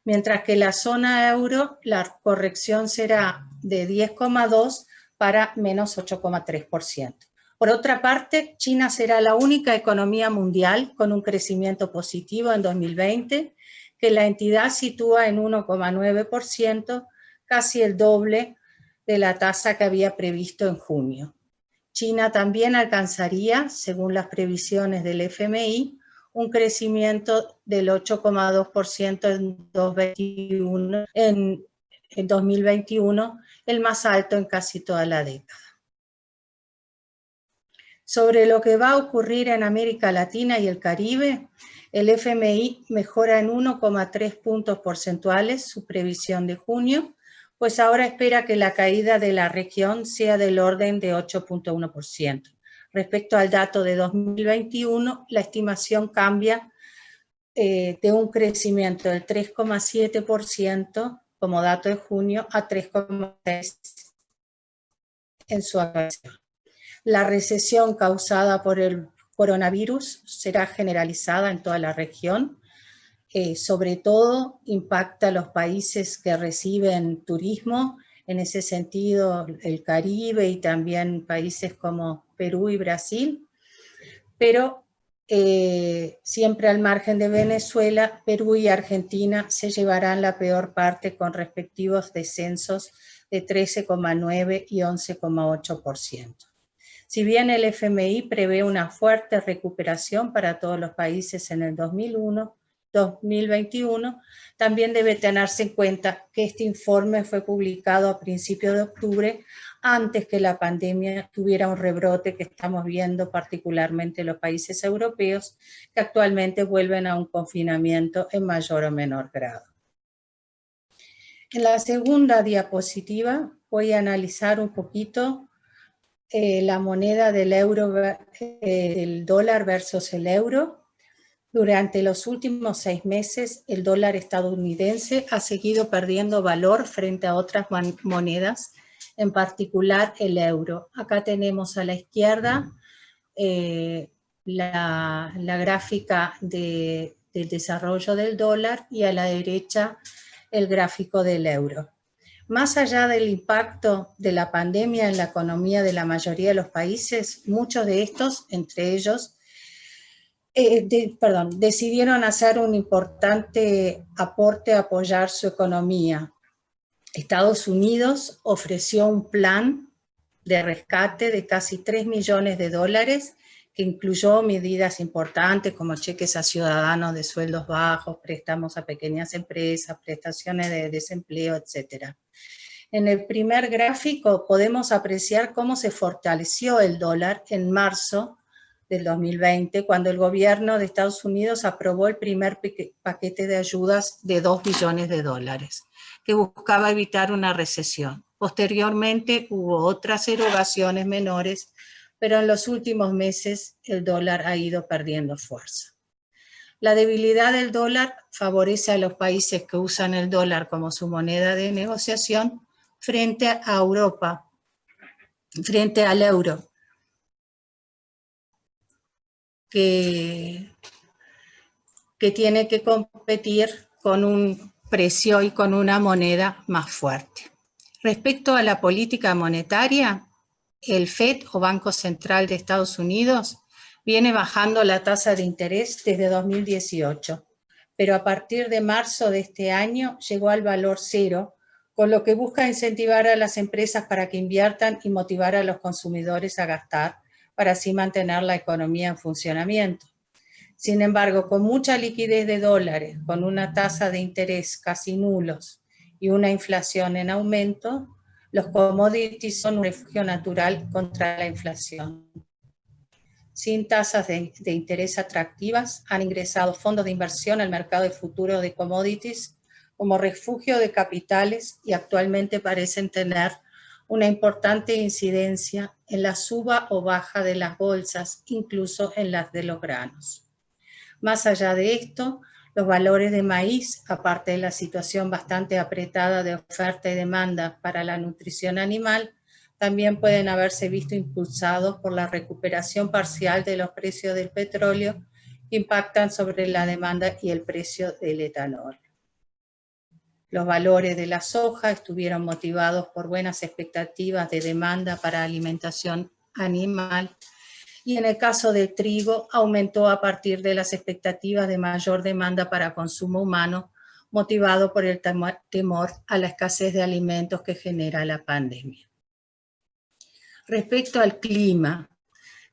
Mientras que la zona euro, la corrección será de 10,2% para menos 8,3%. Por otra parte, China será la única economía mundial con un crecimiento positivo en 2020, que la entidad sitúa en 1,9%, casi el doble de la tasa que había previsto en junio. China también alcanzaría, según las previsiones del FMI, un crecimiento del 8,2% en 2021, el más alto en casi toda la década. Sobre lo que va a ocurrir en América Latina y el Caribe, el FMI mejora en 1,3 puntos porcentuales su previsión de junio, pues ahora espera que la caída de la región sea del orden de 8,1%. Respecto al dato de 2021, la estimación cambia de un crecimiento del 3,7% como dato de junio a 3,6% en su actualización. La recesión causada por el coronavirus será generalizada en toda la región. Sobre todo impacta a los países que reciben turismo, en ese sentido el Caribe y también países como Perú y Brasil, pero siempre al margen de Venezuela, Perú y Argentina se llevarán la peor parte con respectivos descensos de 13,9% y 11,8%. Si bien el FMI prevé una fuerte recuperación para todos los países en el 2021, también debe tenerse en cuenta que este informe fue publicado a principios de octubre, antes que la pandemia tuviera un rebrote que estamos viendo particularmente en los países europeos, que actualmente vuelven a un confinamiento en mayor o menor grado. En la segunda diapositiva voy a analizar un poquito la moneda del dólar versus el euro. Durante los últimos 6 meses, el dólar estadounidense ha seguido perdiendo valor frente a otras monedas, en particular el euro. Acá tenemos a la izquierda la gráfica del desarrollo del dólar y a la derecha el gráfico del euro. Más allá del impacto de la pandemia en la economía de la mayoría de los países, muchos de estos, entre ellos, decidieron hacer un importante aporte a apoyar su economía. Estados Unidos ofreció un plan de rescate de casi 3 millones de dólares, que incluyó medidas importantes como cheques a ciudadanos de sueldos bajos, préstamos a pequeñas empresas, prestaciones de desempleo, etc. En el primer gráfico podemos apreciar cómo se fortaleció el dólar en marzo del 2020, cuando el gobierno de Estados Unidos aprobó el primer paquete de ayudas de 2 billones de dólares, que buscaba evitar una recesión. Posteriormente hubo otras erogaciones menores, pero en los últimos meses el dólar ha ido perdiendo fuerza. La debilidad del dólar favorece a los países que usan el dólar como su moneda de negociación frente a Europa, frente al euro, que tiene que competir con un precio y con una moneda más fuerte. Respecto a la política monetaria, el FED, o Banco Central de Estados Unidos, viene bajando la tasa de interés desde 2018, pero a partir de marzo de este año llegó al valor cero, con lo que busca incentivar a las empresas para que inviertan y motivar a los consumidores a gastar, para así mantener la economía en funcionamiento. Sin embargo, con mucha liquidez de dólares, con una tasa de interés casi nulos y una inflación en aumento, los commodities son un refugio natural contra la inflación. Sin tasas de interés atractivas, han ingresado fondos de inversión al mercado de futuros de commodities como refugio de capitales y actualmente parecen tener una importante incidencia en la suba o baja de las bolsas, incluso en las de los granos. Más allá de esto, los valores de maíz, aparte de la situación bastante apretada de oferta y demanda para la nutrición animal, también pueden haberse visto impulsados por la recuperación parcial de los precios del petróleo que impactan sobre la demanda y el precio del etanol. Los valores de la soja estuvieron motivados por buenas expectativas de demanda para alimentación animal, y en el caso del trigo aumentó a partir de las expectativas de mayor demanda para consumo humano, motivado por el temor a la escasez de alimentos que genera la pandemia. Respecto al clima,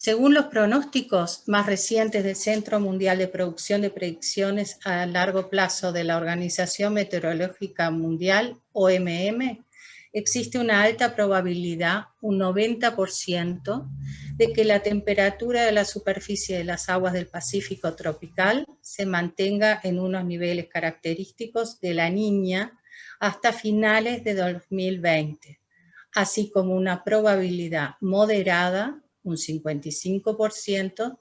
según los pronósticos más recientes del Centro Mundial de Producción de Predicciones a largo plazo de la Organización Meteorológica Mundial, OMM, existe una alta probabilidad, un 90%, de que la temperatura de la superficie de las aguas del Pacífico tropical se mantenga en unos niveles característicos de la Niña hasta finales de 2020, así como una probabilidad moderada, un 55%,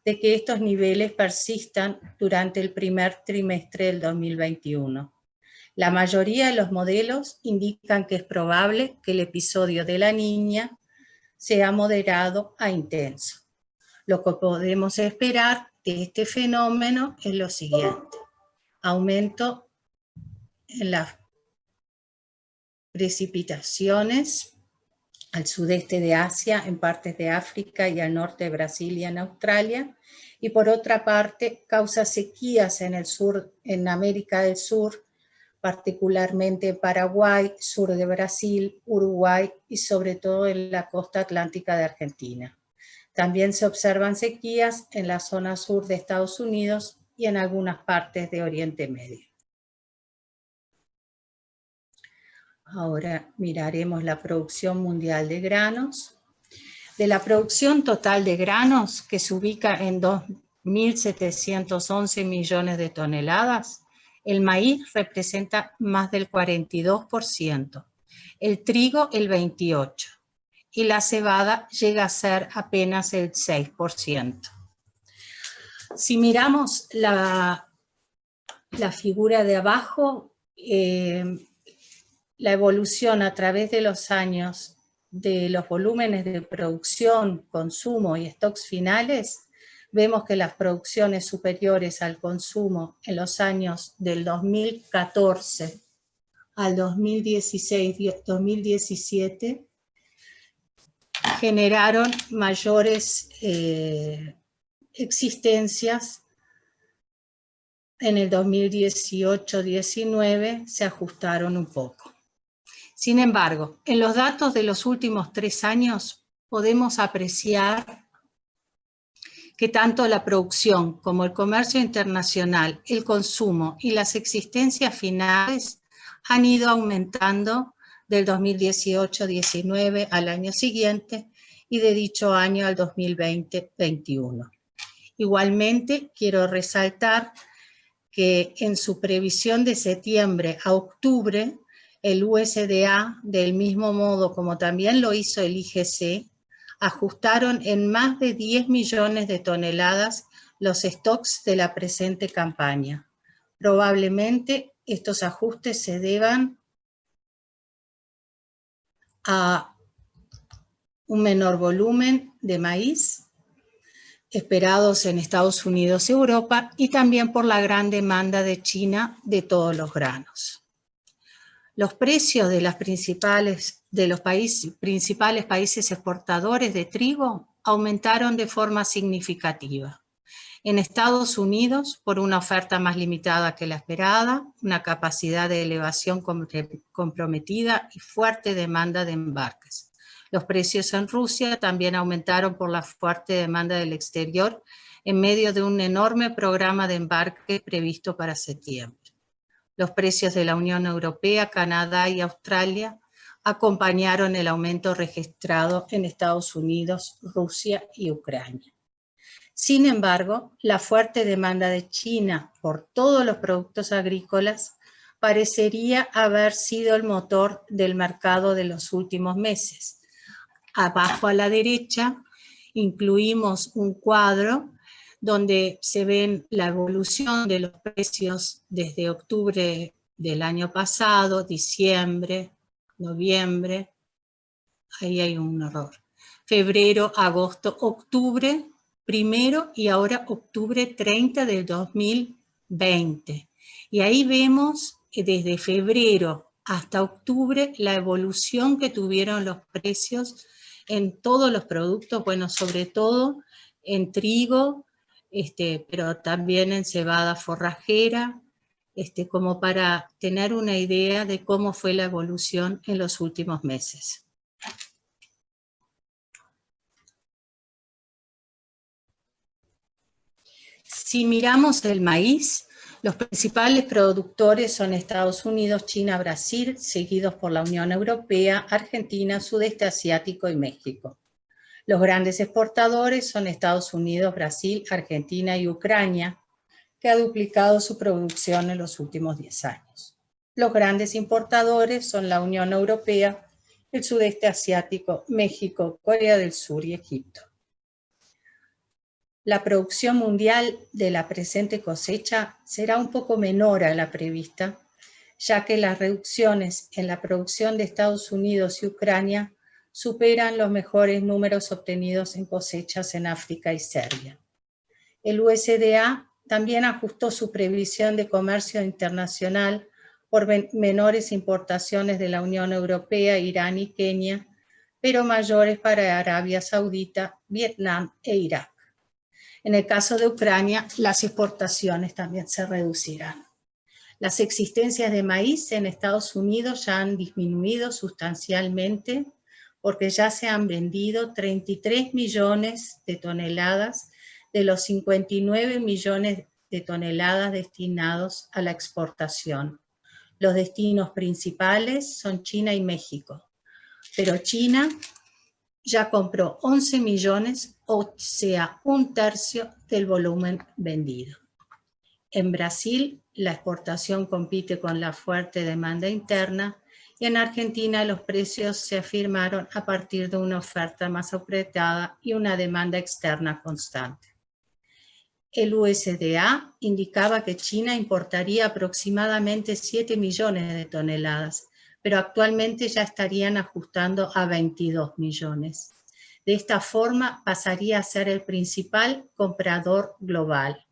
de que estos niveles persistan durante el primer trimestre del 2021. La mayoría de los modelos indican que es probable que el episodio de la Niña sea moderado a intenso. Lo que podemos esperar de este fenómeno es lo siguiente: aumento en las precipitaciones al sudeste de Asia, en partes de África y al norte de Brasil y en Australia, y por otra parte causa sequías en el sur, en América del Sur, particularmente Paraguay, sur de Brasil, Uruguay y sobre todo en la costa atlántica de Argentina. También se observan sequías en la zona sur de Estados Unidos y en algunas partes de Oriente Medio. Ahora miraremos la producción mundial de granos. De la producción total de granos, que se ubica en 2.711 millones de toneladas, el maíz representa más del 42%, el trigo el 28%, y la cebada llega a ser apenas el 6%. Si miramos la figura de abajo, la evolución a través de los años de los volúmenes de producción, consumo y stocks finales, vemos que las producciones superiores al consumo en los años del 2014 al 2016-2017 generaron mayores existencias. En el 2018-19 se ajustaron un poco. Sin embargo, en los datos de los últimos 3 años podemos apreciar que tanto la producción como el comercio internacional, el consumo y las existencias finales han ido aumentando del 2018-19 al año siguiente y de dicho año al 2020-21. Igualmente, quiero resaltar que en su previsión de septiembre a octubre, el USDA, del mismo modo como también lo hizo el IGC, ajustaron en más de 10 millones de toneladas los stocks de la presente campaña. Probablemente estos ajustes se deban a un menor volumen de maíz esperados en Estados Unidos y Europa, y también por la gran demanda de China de todos los granos. Los precios de los principales países exportadores de trigo aumentaron de forma significativa. En Estados Unidos, por una oferta más limitada que la esperada, una capacidad de elevación comprometida y fuerte demanda de embarques. Los precios en Rusia también aumentaron por la fuerte demanda del exterior en medio de un enorme programa de embarque previsto para septiembre. Los precios de la Unión Europea, Canadá y Australia acompañaron el aumento registrado en Estados Unidos, Rusia y Ucrania. Sin embargo, la fuerte demanda de China por todos los productos agrícolas parecería haber sido el motor del mercado de los últimos meses. Abajo a la derecha incluimos un cuadro donde se ven la evolución de los precios desde octubre del año pasado, diciembre, noviembre, ahí hay un error, febrero, agosto, octubre primero y ahora octubre 30 del 2020. Y ahí vemos que desde febrero hasta octubre la evolución que tuvieron los precios en todos los productos, bueno, sobre todo en trigo, pero también en cebada forrajera, como para tener una idea de cómo fue la evolución en los últimos meses. Si miramos el maíz, los principales productores son Estados Unidos, China, Brasil, seguidos por la Unión Europea, Argentina, Sudeste Asiático y México. Los grandes exportadores son Estados Unidos, Brasil, Argentina y Ucrania, que ha duplicado su producción en los últimos 10 años. Los grandes importadores son la Unión Europea, el Sudeste Asiático, México, Corea del Sur y Egipto. La producción mundial de la presente cosecha será un poco menor a la prevista, ya que las reducciones en la producción de Estados Unidos y Ucrania superan los mejores números obtenidos en cosechas en África y Serbia. El USDA también ajustó su previsión de comercio internacional por menores importaciones de la Unión Europea, Irán y Kenia, pero mayores para Arabia Saudita, Vietnam e Irak. En el caso de Ucrania, las exportaciones también se reducirán. Las existencias de maíz en Estados Unidos ya han disminuido sustancialmente porque ya se han vendido 33 millones de toneladas de los 59 millones de toneladas destinados a la exportación. Los destinos principales son China y México, pero China ya compró 11 millones, o sea, un tercio del volumen vendido. En Brasil, la exportación compite con la fuerte demanda interna y en Argentina los precios se afirmaron a partir de una oferta más apretada y una demanda externa constante. El USDA indicaba que China importaría aproximadamente 7 millones de toneladas, pero actualmente ya estarían ajustando a 22 millones. De esta forma pasaría a ser el principal comprador global.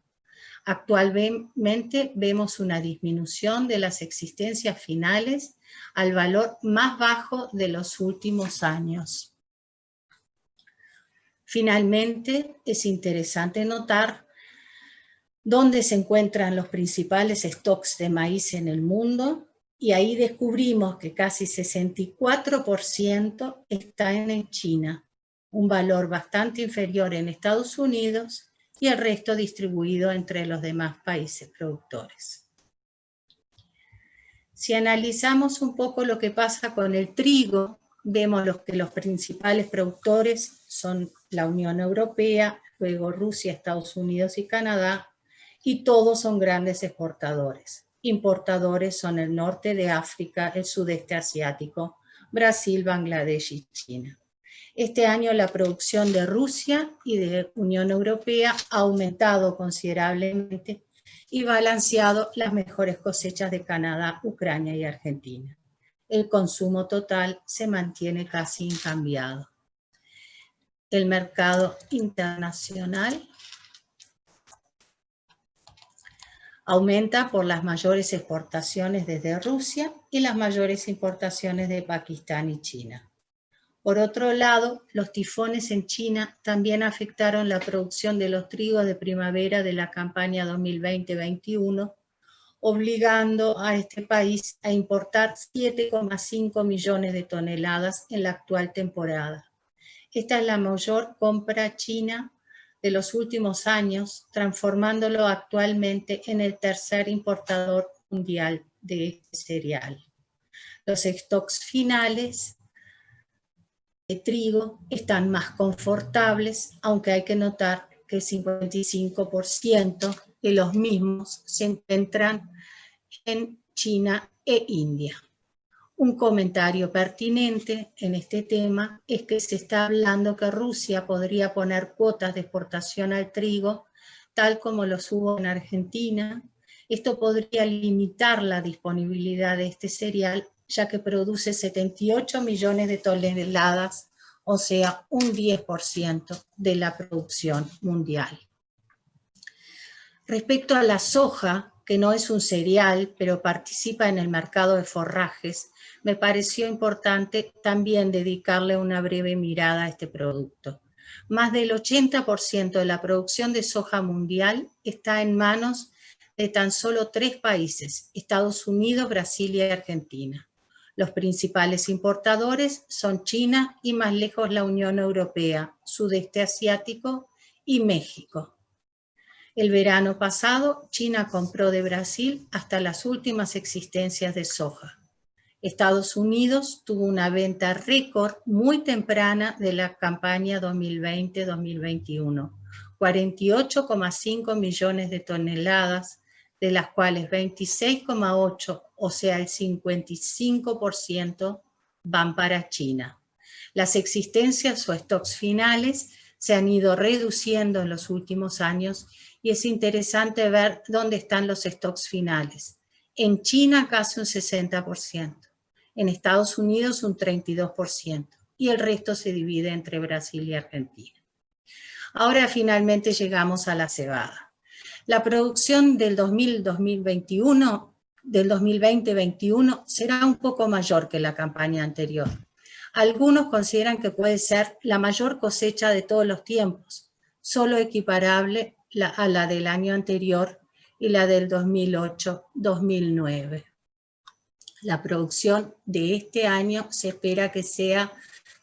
Actualmente vemos una disminución de las existencias finales al valor más bajo de los últimos años. Finalmente, es interesante notar dónde se encuentran los principales stocks de maíz en el mundo, y ahí descubrimos que casi 64% están en China, un valor bastante inferior en Estados Unidos y el resto distribuido entre los demás países productores. Si analizamos un poco lo que pasa con el trigo, vemos que los principales productores son la Unión Europea, luego Rusia, Estados Unidos y Canadá, y todos son grandes exportadores. Importadores son el norte de África, el sudeste asiático, Brasil, Bangladesh y China. Este año la producción de Rusia y de Unión Europea ha aumentado considerablemente y balanceado las mejores cosechas de Canadá, Ucrania y Argentina. El consumo total se mantiene casi incambiado. El mercado internacional aumenta por las mayores exportaciones desde Rusia y las mayores importaciones de Pakistán y China. Por otro lado, los tifones en China también afectaron la producción de los trigos de primavera de la campaña 2020-21, obligando a este país a importar 7,5 millones de toneladas en la actual temporada. Esta es la mayor compra china de los últimos años, transformándolo actualmente en el tercer importador mundial de este cereal. Los stocks finales de trigo están más confortables, aunque hay que notar que el 55% de los mismos se encuentran en China e India. Un comentario pertinente en este tema es que se está hablando que Rusia podría poner cuotas de exportación al trigo, tal como los hubo en Argentina. Esto podría limitar la disponibilidad de este cereal, ya que produce 78 millones de toneladas, o sea, un 10% de la producción mundial. Respecto a la soja, que no es un cereal, pero participa en el mercado de forrajes, me pareció importante también dedicarle una breve mirada a este producto. Más del 80% de la producción de soja mundial está en manos de tan solo 3 países, Estados Unidos, Brasil y Argentina. Los principales importadores son China y más lejos la Unión Europea, Sudeste Asiático y México. El verano pasado, China compró de Brasil hasta las últimas existencias de soja. Estados Unidos tuvo una venta récord muy temprana de la campaña 2020-2021, 48,5 millones de toneladas, de las cuales 26,8, o sea el 55%, van para China. Las existencias o stocks finales se han ido reduciendo en los últimos años y es interesante ver dónde están los stocks finales. En China casi un 60%, en Estados Unidos un 32% y el resto se divide entre Brasil y Argentina. Ahora finalmente llegamos a la cebada. La producción del 2020-21 será un poco mayor que la campaña anterior. Algunos consideran que puede ser la mayor cosecha de todos los tiempos, solo equiparable a la del año anterior y la del 2008-2009. La producción de este año se espera que sea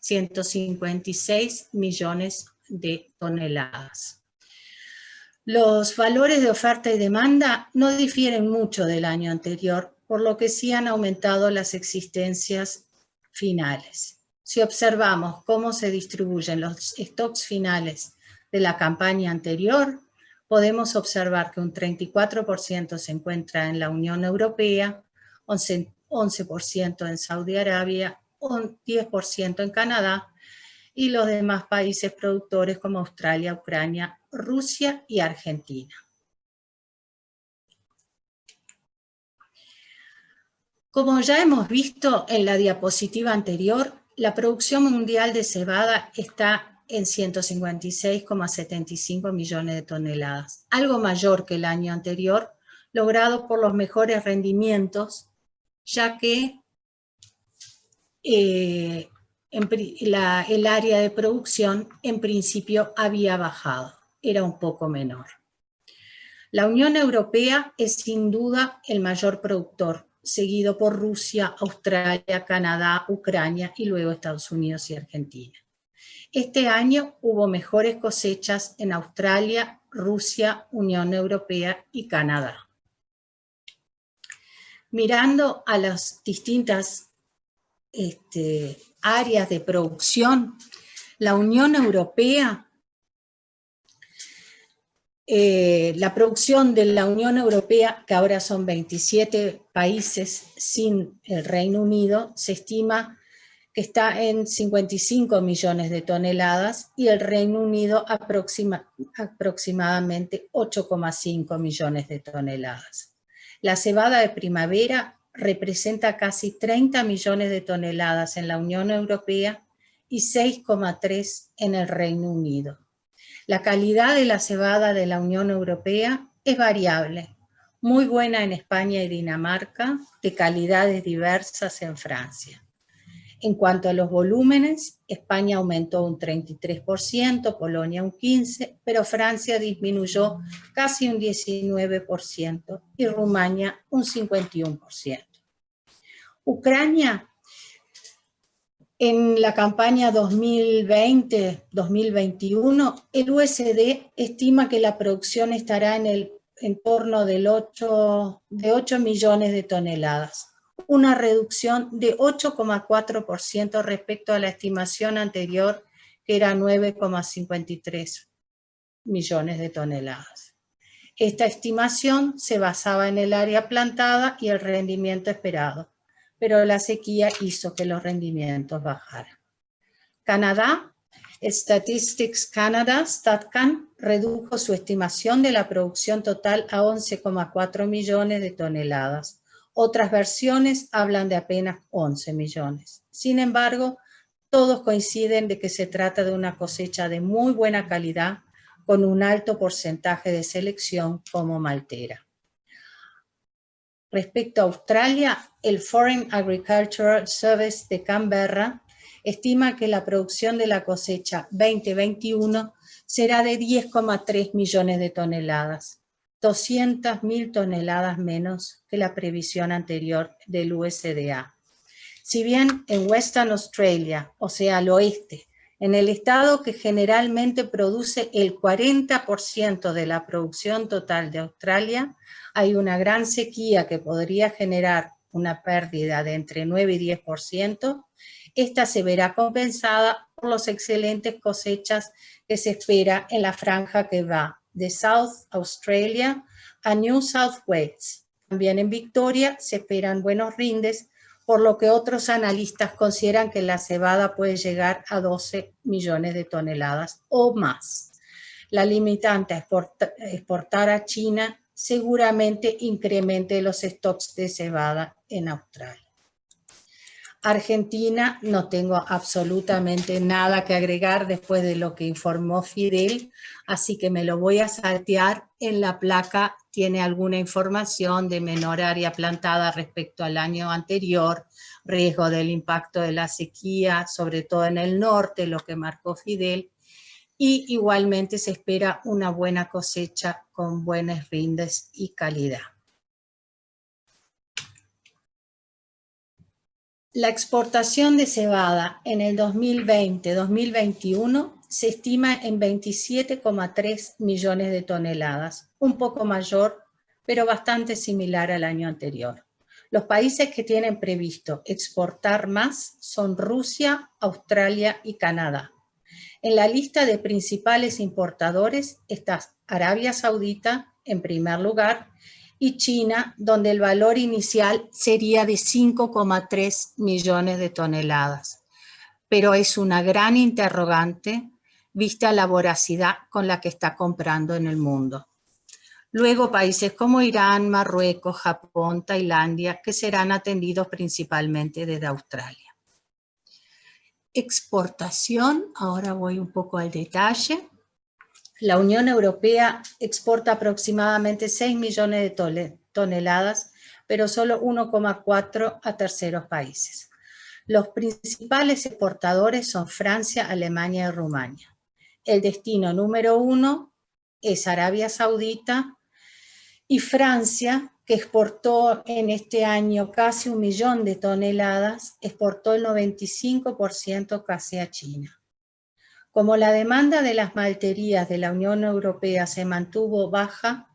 156 millones de toneladas. Los valores de oferta y demanda no difieren mucho del año anterior, por lo que sí han aumentado las existencias finales. Si observamos cómo se distribuyen los stocks finales de la campaña anterior, podemos observar que un 34% se encuentra en la Unión Europea, 11% en Saudi Arabia, un 10% en Canadá y los demás países productores como Australia, Ucrania, Rusia y Argentina. Como ya hemos visto en la diapositiva anterior, la producción mundial de cebada está en 156,75 millones de toneladas, algo mayor que el año anterior, logrado por los mejores rendimientos, ya que el área de producción en principio había bajado, era un poco menor. La Unión Europea es sin duda el mayor productor, seguido por Rusia, Australia, Canadá, Ucrania y luego Estados Unidos y Argentina. Este año hubo mejores cosechas en Australia, Rusia, Unión Europea y Canadá. Mirando a las distintas áreas de producción, la Unión Europea, la producción de la Unión Europea, que ahora son 27 países sin el Reino Unido, se estima que está en 55 millones de toneladas y el Reino Unido aproximadamente 8,5 millones de toneladas. La cebada de primavera representa casi 30 millones de toneladas en la Unión Europea y 6,3 en el Reino Unido. La calidad de la cebada de la Unión Europea es variable, muy buena en España y Dinamarca, de calidades diversas en Francia. En cuanto a los volúmenes, España aumentó un 33%, Polonia un 15%, pero Francia disminuyó casi un 19% y Rumania un 51%. Ucrania, en la campaña 2020-2021, el USD estima que la producción estará en el entorno de 8 millones de toneladas. Una reducción de 8,4% respecto a la estimación anterior, que era 9,53 millones de toneladas. Esta estimación se basaba en el área plantada y el rendimiento esperado, pero la sequía hizo que los rendimientos bajaran. Canadá, Statistics Canada, StatCan, redujo su estimación de la producción total a 11,4 millones de toneladas. Otras versiones hablan de apenas 11 millones. Sin embargo, todos coinciden de que se trata de una cosecha de muy buena calidad, con un alto porcentaje de selección como maltera. Respecto a Australia, el Foreign Agricultural Service de Canberra estima que la producción de la cosecha 2021 será de 10,3 millones de toneladas, 200.000 toneladas menos que la previsión anterior del USDA. Si bien en Western Australia, o sea, al oeste, en el estado que generalmente produce el 40% de la producción total de Australia, hay una gran sequía que podría generar una pérdida de entre 9 y 10%, esta se verá compensada por las excelentes cosechas que se espera en la franja que va de South Australia a New South Wales. También en Victoria se esperan buenos rindes, por lo que otros analistas consideran que la cebada puede llegar a 12 millones de toneladas o más. La limitante a exportar a China seguramente incremente los stocks de cebada en Australia. Argentina, no tengo absolutamente nada que agregar después de lo que informó Fidel, así que me lo voy a saltear. En la placa tiene alguna información de menor área plantada respecto al año anterior, riesgo del impacto de la sequía, sobre todo en el norte, lo que marcó Fidel, y igualmente se espera una buena cosecha con buenos rindes y calidad. La exportación de cebada en el 2020-2021 se estima en 27,3 millones de toneladas, un poco mayor, pero bastante similar al año anterior. Los países que tienen previsto exportar más son Rusia, Australia y Canadá. En la lista de principales importadores está Arabia Saudita en primer lugar, y China, donde el valor inicial sería de 5,3 millones de toneladas. Pero es una gran interrogante vista la voracidad con la que está comprando en el mundo. Luego países como Irán, Marruecos, Japón, Tailandia, que serán atendidos principalmente desde Australia. Exportación, ahora voy un poco al detalle. La Unión Europea exporta aproximadamente 6 millones de toneladas, pero solo 1,4 a terceros países. Los principales exportadores son Francia, Alemania y Rumania. El destino número 1 es Arabia Saudita y Francia, que exportó en este año casi 1 millón de toneladas, exportó el 95% casi a China. Como la demanda de las malterías de la Unión Europea se mantuvo baja,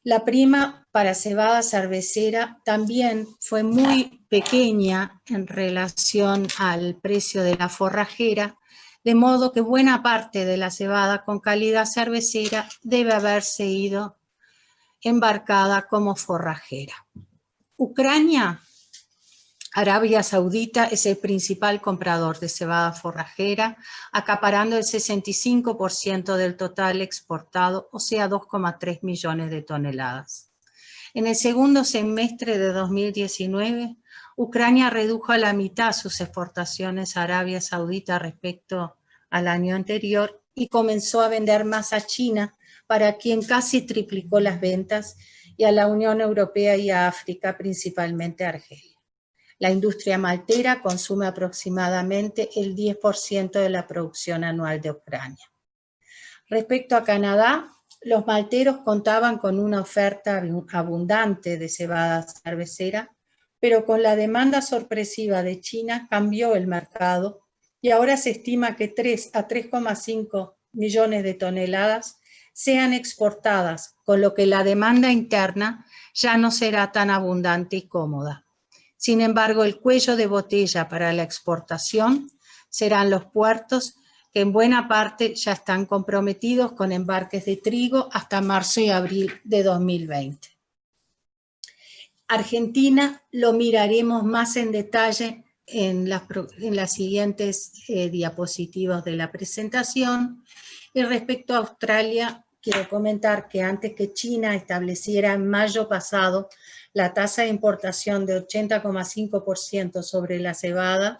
la prima para cebada cervecera también fue muy pequeña en relación al precio de la forrajera, de modo que buena parte de la cebada con calidad cervecera debe haberse ido embarcada como forrajera. Ucrania, Arabia Saudita es el principal comprador de cebada forrajera, acaparando el 65% del total exportado, o sea, 2,3 millones de toneladas. En el segundo semestre de 2019, Ucrania redujo a la mitad sus exportaciones a Arabia Saudita respecto al año anterior y comenzó a vender más a China, para quien casi triplicó las ventas, y a la Unión Europea y a África, principalmente a Argelia. La industria maltera consume aproximadamente el 10% de la producción anual de Ucrania. Respecto a Canadá, los malteros contaban con una oferta abundante de cebada cervecera, pero con la demanda sorpresiva de China cambió el mercado y ahora se estima que 3 a 3,5 millones de toneladas sean exportadas, con lo que la demanda interna ya no será tan abundante y cómoda. Sin embargo, el cuello de botella para la exportación serán los puertos que en buena parte ya están comprometidos con embarques de trigo hasta marzo y abril de 2020. Argentina lo miraremos más en detalle en las siguientes diapositivas de la presentación. Y respecto a Australia, quiero comentar que antes que China estableciera en mayo pasado la tasa de importación de 80,5% sobre la cebada,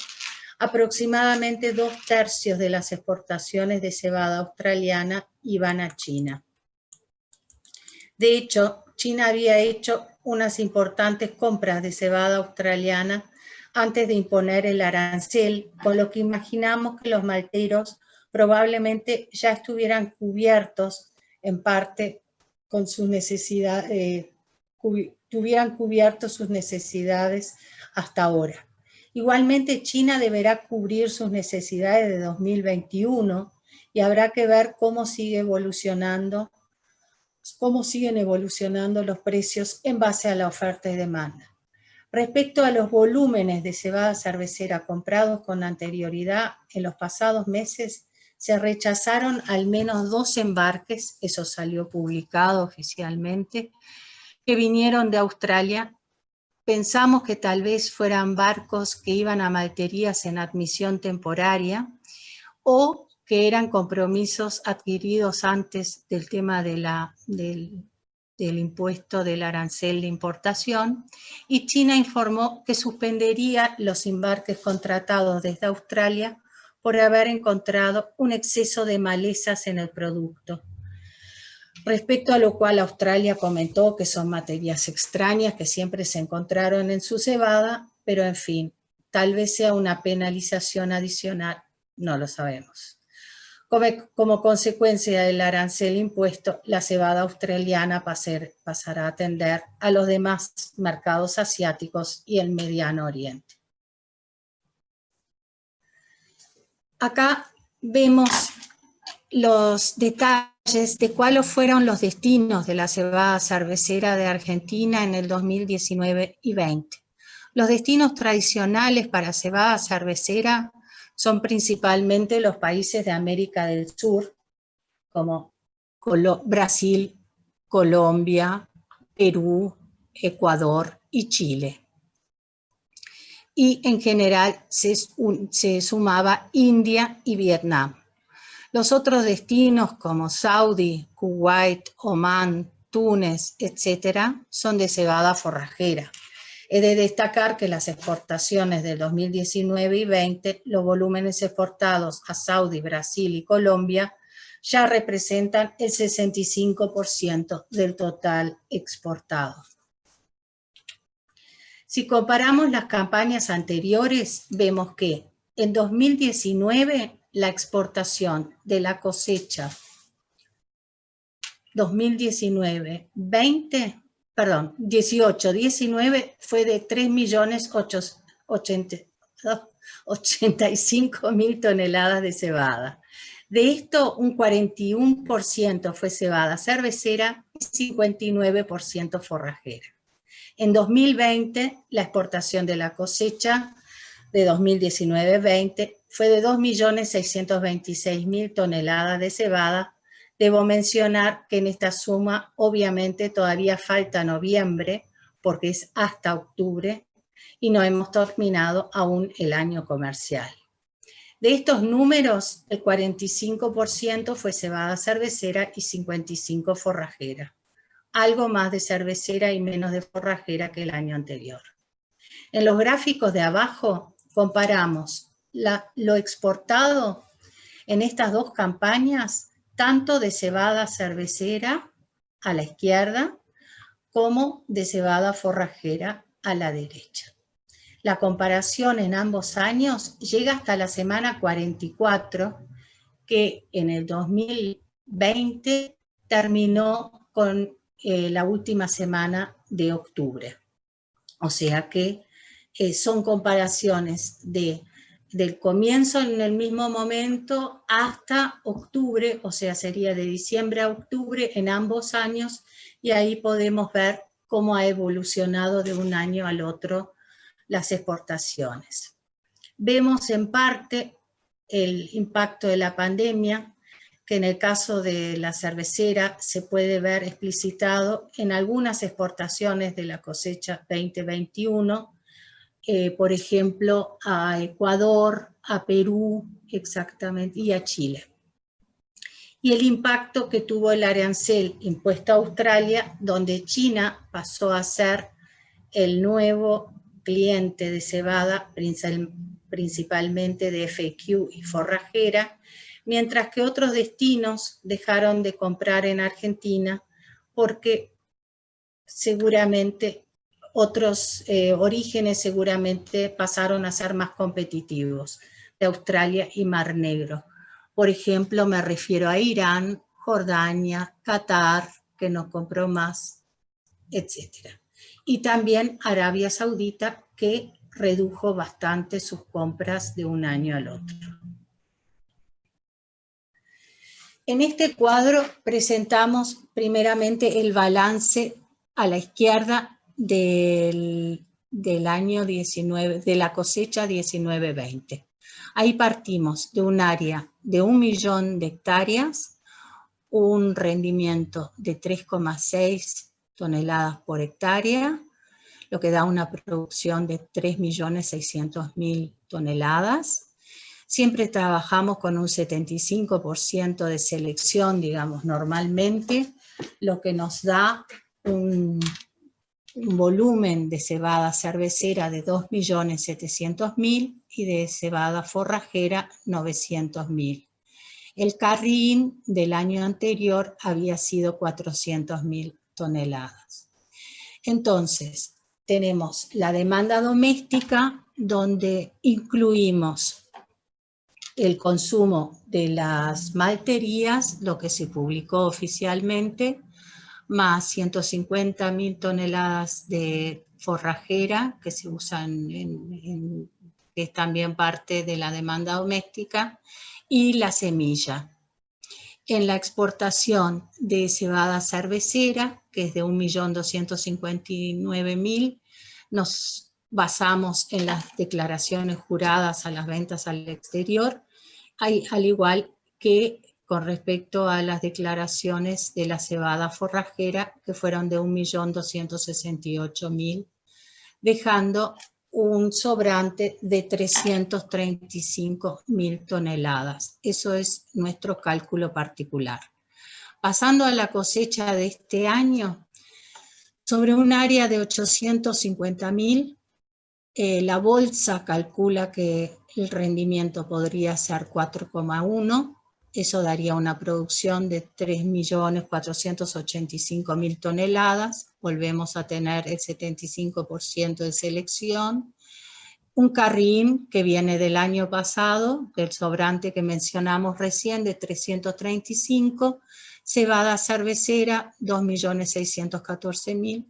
aproximadamente 2/3 de las exportaciones de cebada australiana iban a China. De hecho, China había hecho unas importantes compras de cebada australiana antes de imponer el arancel, con lo que imaginamos que los malteros probablemente ya estuvieran cubiertos en parte con sus necesidades, tuvieran cubiertos sus necesidades hasta ahora. Igualmente, China deberá cubrir sus necesidades de 2021 y habrá que ver cómo siguen evolucionando los precios en base a la oferta y demanda. Respecto a los volúmenes de cebada cervecera comprados con anterioridad, en los pasados meses se rechazaron al menos 2 embarques, eso salió publicado oficialmente, que vinieron de Australia. Pensamos que tal vez fueran barcos que iban a malterías en admisión temporaria o que eran compromisos adquiridos antes del tema del impuesto del arancel de importación, y China informó que suspendería los embarques contratados desde Australia por haber encontrado un exceso de malezas en el producto. Respecto a lo cual Australia comentó que son materias extrañas que siempre se encontraron en su cebada, pero en fin, tal vez sea una penalización adicional, no lo sabemos. Como consecuencia del arancel impuesto, la cebada australiana pasará a atender a los demás mercados asiáticos y el Mediano Oriente. Acá vemos los detalles de cuáles fueron los destinos de la cebada cervecera de Argentina en el 2019 y 20. Los destinos tradicionales para cebada cervecera son principalmente los países de América del Sur, como Brasil, Colombia, Perú, Ecuador y Chile. Y en general se sumaba India y Vietnam. Los otros destinos como Saudi, Kuwait, Omán, Túnez, etc., son de cebada forrajera. He de destacar que las exportaciones del 2019 y 20, los volúmenes exportados a Saudi, Brasil y Colombia ya representan el 65% del total exportado. Si comparamos las campañas anteriores, vemos que en 2019 la exportación de la cosecha 18-19 fue de 3.885.000 toneladas de cebada. De esto, un 41% fue cebada cervecera y 59% forrajera. En 2020, la exportación de la cosecha de 2019-20 fue de 2.626.000 toneladas de cebada. Debo mencionar que en esta suma obviamente todavía falta noviembre, porque es hasta octubre, y no hemos terminado aún el año comercial. De estos números, el 45% fue cebada cervecera y 55% forrajera. Algo más de cervecera y menos de forrajera que el año anterior. En los gráficos de abajo comparamos lo exportado en estas dos campañas, tanto de cebada cervecera a la izquierda, como de cebada forrajera a la derecha. La comparación en ambos años llega hasta la semana 44, que en el 2020 terminó con la última semana de octubre. O sea que son comparaciones del comienzo en el mismo momento hasta octubre, o sea, sería de diciembre a octubre en ambos años, y ahí podemos ver cómo ha evolucionado de un año al otro las exportaciones. Vemos en parte el impacto de la pandemia, que en el caso de la cervecera se puede ver explicitado en algunas exportaciones de la cosecha 2021, por ejemplo, a Ecuador, a Perú, exactamente, y a Chile. Y el impacto que tuvo el arancel impuesto a Australia, donde China pasó a ser el nuevo cliente de cebada, principalmente de FQ y forrajera, mientras que otros destinos dejaron de comprar en Argentina porque seguramente otros orígenes seguramente pasaron a ser más competitivos, de Australia y Mar Negro. Por ejemplo, me refiero a Irán, Jordania, Qatar, que no compró más, etc. Y también Arabia Saudita, que redujo bastante sus compras de un año al otro. En este cuadro presentamos primeramente el balance a la izquierda del año 19, de la cosecha 19-20. Ahí partimos de un área de 1 millón de hectáreas, un rendimiento de 3,6 toneladas por hectárea, lo que da una producción de 3.600.000 toneladas. Siempre trabajamos con un 75% de selección, digamos, normalmente, lo que nos da un volumen de cebada cervecera de 2.700.000 y de cebada forrajera 900.000. El carrín del año anterior había sido 400.000 toneladas. Entonces, tenemos la demanda doméstica, donde incluimos el consumo de las malterías, lo que se publicó oficialmente, más 150.000 toneladas de forrajera que se usan, que es también parte de la demanda doméstica, y la semilla. En la exportación de cebada cervecera, que es de 1.259.000, nos basamos en las declaraciones juradas a las ventas al exterior, al igual que con respecto a las declaraciones de la cebada forrajera, que fueron de 1.268.000, dejando un sobrante de 335.000 toneladas. Eso es nuestro cálculo particular. Pasando a la cosecha de este año, sobre un área de 850.000, la bolsa calcula que el rendimiento podría ser 4,1, eso daría una producción de 3.485.000 toneladas, volvemos a tener el 75% de selección, un carrín que viene del año pasado, del sobrante que mencionamos recién, de 335, cebada cervecera 2.614.000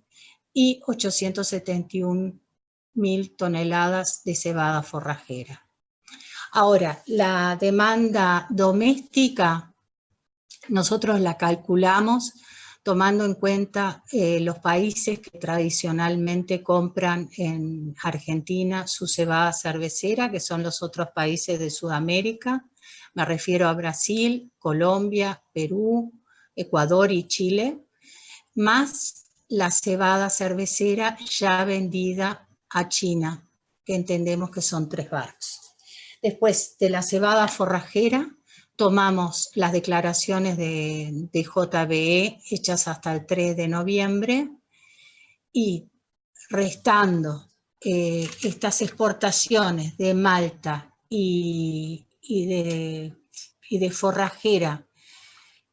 y 871.000 toneladas de cebada forrajera. Ahora, la demanda doméstica, nosotros la calculamos tomando en cuenta los países que tradicionalmente compran en Argentina su cebada cervecera, que son los otros países de Sudamérica. Me refiero a Brasil, Colombia, Perú, Ecuador y Chile, más la cebada cervecera ya vendida a China, que entendemos que son 3 barcos. Después de la cebada forrajera, tomamos las declaraciones de JBE hechas hasta el 3 de noviembre y restando estas exportaciones de malta y de forrajera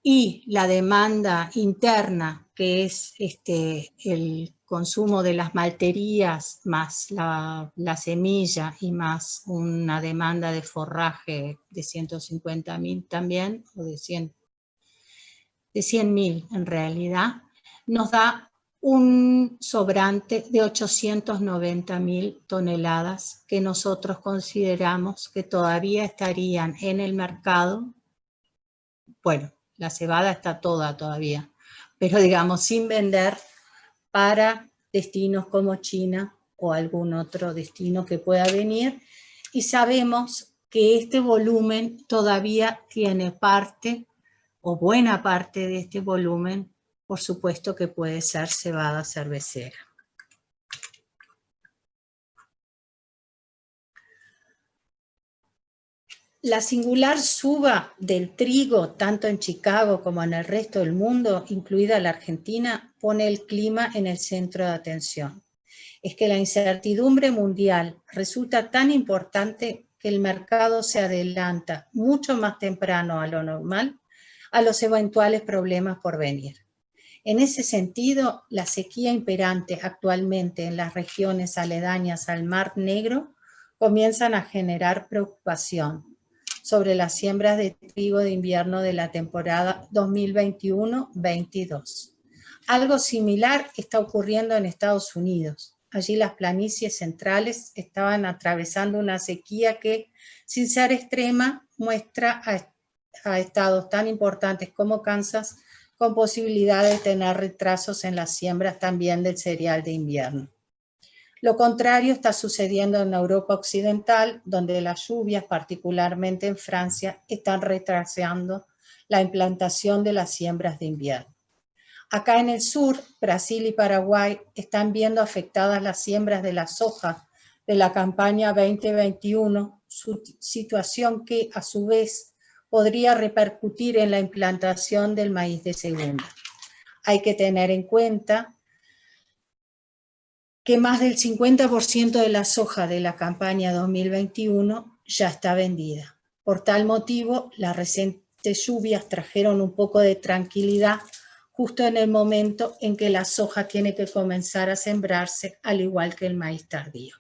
y la demanda interna, que es el consumo de las malterías, más la semilla y más una demanda de forraje de 150.000 también, o de 100.000 en realidad, nos da un sobrante de 890.000 toneladas que nosotros consideramos que todavía estarían en el mercado. Bueno, la cebada está toda todavía, pero digamos sin vender para destinos como China o algún otro destino que pueda venir. Y sabemos que este volumen todavía tiene parte, o buena parte de este volumen, por supuesto que puede ser cebada cervecera. La singular suba del trigo, tanto en Chicago como en el resto del mundo, incluida la Argentina, pone el clima en el centro de atención. Es que la incertidumbre mundial resulta tan importante que el mercado se adelanta mucho más temprano a lo normal a los eventuales problemas por venir. En ese sentido, la sequía imperante actualmente en las regiones aledañas al Mar Negro comienzan a generar preocupación sobre las siembras de trigo de invierno de la temporada 2021-22. Algo similar está ocurriendo en Estados Unidos. Allí las planicies centrales estaban atravesando una sequía que, sin ser extrema, muestra a estados tan importantes como Kansas con posibilidad de tener retrasos en las siembras también del cereal de invierno. Lo contrario está sucediendo en Europa Occidental, donde las lluvias, particularmente en Francia, están retrasando la implantación de las siembras de invierno. Acá en el sur, Brasil y Paraguay están viendo afectadas las siembras de la soja de la campaña 2021, situación que a su vez podría repercutir en la implantación del maíz de segunda. Hay que tener en cuenta que más del 50% de la soja de la campaña 2021 ya está vendida. Por tal motivo, las recientes lluvias trajeron un poco de tranquilidad justo en el momento en que la soja tiene que comenzar a sembrarse, al igual que el maíz tardío.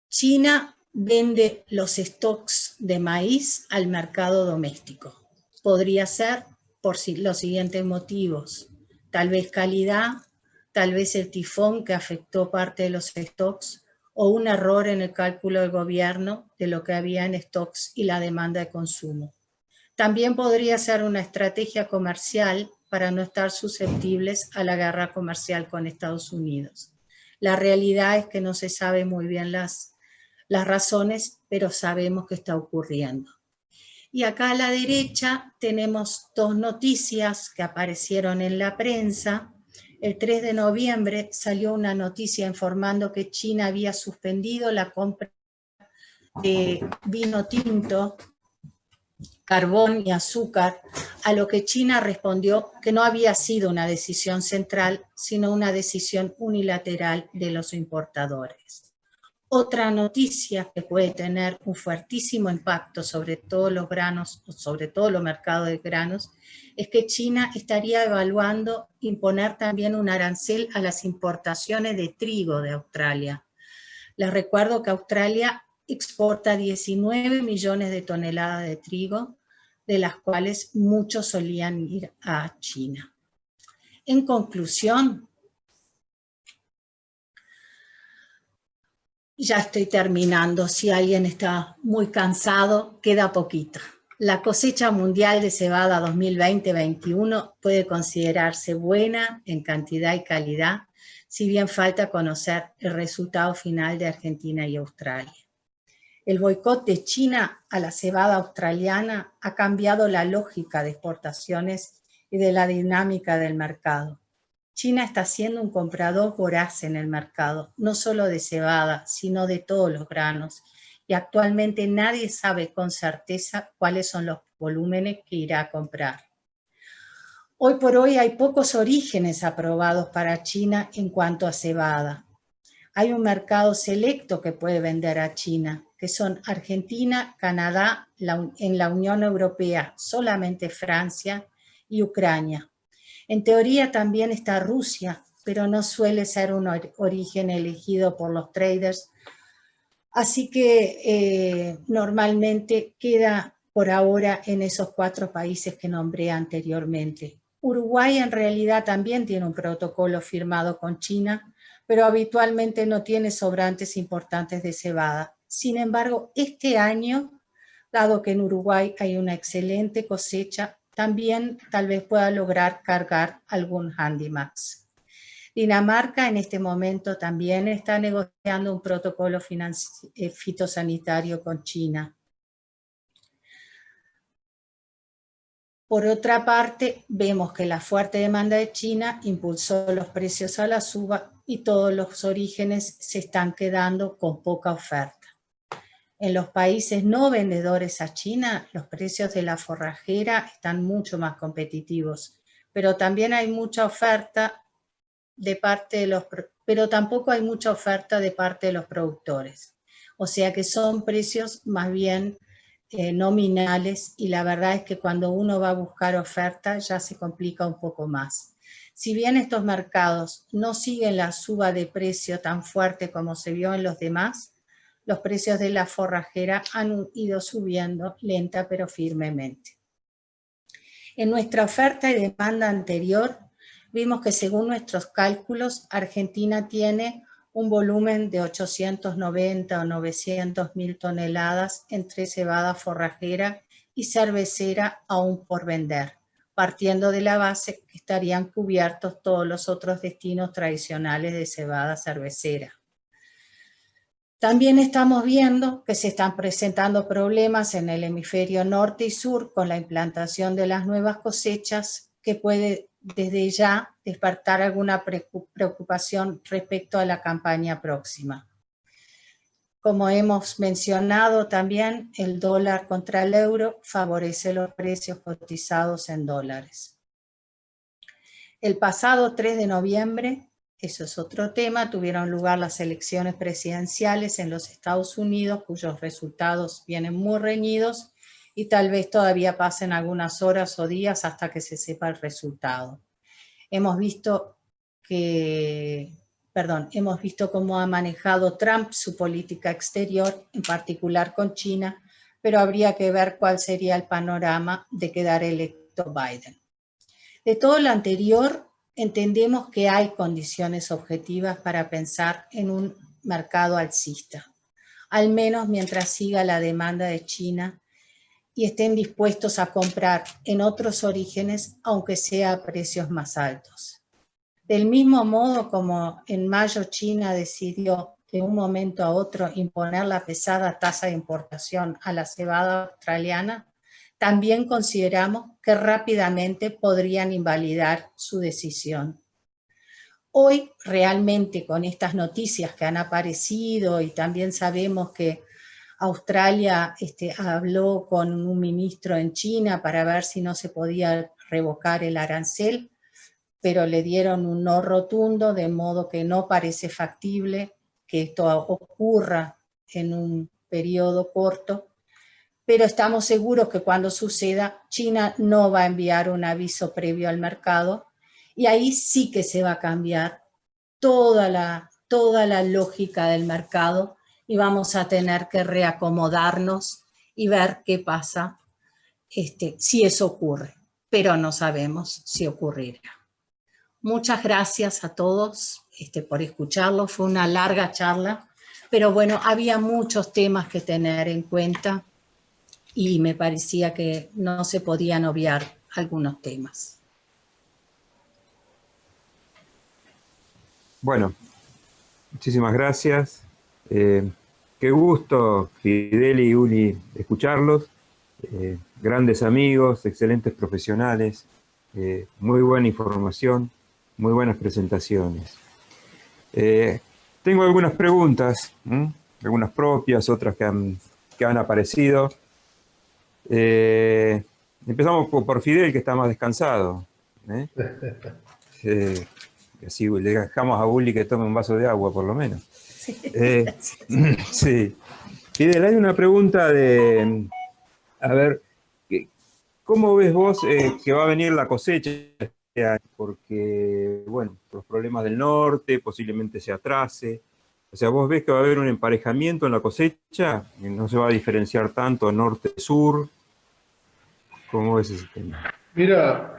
China vende los stocks de maíz al mercado doméstico. Podría ser por los siguientes motivos: tal vez calidad, tal vez el tifón que afectó parte de los stocks, o un error en el cálculo del gobierno de lo que había en stocks y la demanda de consumo. También podría ser una estrategia comercial para no estar susceptibles a la guerra comercial con Estados Unidos. La realidad es que no se sabe muy bien las razones, pero sabemos que está ocurriendo. Y acá a la derecha tenemos dos noticias que aparecieron en la prensa. El 3 de noviembre salió una noticia informando que China había suspendido la compra de vino tinto, carbón y azúcar, a lo que China respondió que no había sido una decisión central, sino una decisión unilateral de los importadores. Otra noticia que puede tener un fuertísimo impacto sobre todos los granos, sobre todo los mercados de granos, es que China estaría evaluando imponer también un arancel a las importaciones de trigo de Australia. Les recuerdo que Australia exporta 19 millones de toneladas de trigo, de las cuales muchos solían ir a China. En conclusión, ya estoy terminando, si alguien está muy cansado, queda poquito. La cosecha mundial de cebada 2020-21 puede considerarse buena en cantidad y calidad, si bien falta conocer el resultado final de Argentina y Australia. El boicot de China a la cebada australiana ha cambiado la lógica de exportaciones y de la dinámica del mercado. China está siendo un comprador voraz en el mercado, no solo de cebada, sino de todos los granos, y actualmente nadie sabe con certeza cuáles son los volúmenes que irá a comprar. Hoy por hoy hay pocos orígenes aprobados para China en cuanto a cebada. Hay un mercado selecto que puede vender a China, que son Argentina, Canadá, en la Unión Europea, solamente Francia y Ucrania. En teoría también está Rusia, pero no suele ser un origen elegido por los traders, así que normalmente queda por ahora en esos 4 países que nombré anteriormente. Uruguay en realidad también tiene un protocolo firmado con China, pero habitualmente no tiene sobrantes importantes de cebada. Sin embargo, este año, dado que en Uruguay hay una excelente cosecha, también tal vez pueda lograr cargar algún Handymax. Dinamarca en este momento también está negociando un protocolo fitosanitario con China. Por otra parte, vemos que la fuerte demanda de China impulsó los precios a la suba y todos los orígenes se están quedando con poca oferta. En los países no vendedores a China, los precios de la forrajera están mucho más competitivos, pero también hay mucha oferta pero tampoco hay mucha oferta de parte de los productores. O sea que son precios más bien nominales, y la verdad es que cuando uno va a buscar oferta ya se complica un poco más. Si bien estos mercados no siguen la suba de precio tan fuerte como se vio en los demás, los precios de la forrajera han ido subiendo lenta pero firmemente. En nuestra oferta y demanda anterior, vimos que según nuestros cálculos, Argentina tiene un volumen de 890 o 900 mil toneladas entre cebada forrajera y cervecera aún por vender, partiendo de la base que estarían cubiertos todos los otros destinos tradicionales de cebada cervecera. También estamos viendo que se están presentando problemas en el hemisferio norte y sur con la implantación de las nuevas cosechas, que puede desde ya despertar alguna preocupación respecto a la campaña próxima. Como hemos mencionado también, el dólar contra el euro favorece los precios cotizados en dólares. El pasado 3 de noviembre, eso es otro tema, tuvieron lugar las elecciones presidenciales en los Estados Unidos, cuyos resultados vienen muy reñidos y tal vez todavía pasen algunas horas o días hasta que se sepa el resultado. Hemos visto cómo ha manejado Trump su política exterior, en particular con China, pero habría que ver cuál sería el panorama de quedar electo Biden. De todo lo anterior, entendemos que hay condiciones objetivas para pensar en un mercado alcista, al menos mientras siga la demanda de China y estén dispuestos a comprar en otros orígenes, aunque sea a precios más altos. Del mismo modo como en mayo China decidió de un momento a otro imponer la pesada tasa de importación a la cebada australiana, también consideramos que rápidamente podrían invalidar su decisión. Hoy, realmente, con estas noticias que han aparecido, y también sabemos que Australia habló con un ministro en China para ver si no se podía revocar el arancel, pero le dieron un no rotundo, de modo que no parece factible que esto ocurra en un periodo corto. Pero estamos seguros que cuando suceda, China no va a enviar un aviso previo al mercado, y ahí sí que se va a cambiar toda la lógica del mercado y vamos a tener que reacomodarnos y ver qué pasa si eso ocurre, pero no sabemos si ocurrirá. Muchas gracias a todos por escucharlo, fue una larga charla, pero bueno, había muchos temas que tener en cuenta y me parecía que no se podían obviar algunos temas. Bueno, muchísimas gracias. Qué gusto, Fidel y Uli, escucharlos. Grandes amigos, excelentes profesionales, muy buena información, muy buenas presentaciones. Tengo algunas preguntas, algunas propias, otras que han aparecido. Empezamos por Fidel, que está más descansado. Así le dejamos a Uli que tome un vaso de agua, por lo menos. Sí. Fidel, hay una pregunta de... A ver, ¿cómo ves vos que va a venir la cosecha? Porque, bueno, los problemas del norte, posiblemente se atrase. O sea, ¿vos ves que va a haber un emparejamiento en la cosecha? ¿No se va a diferenciar tanto norte-sur? ¿Cómo ves ese tema? Mira,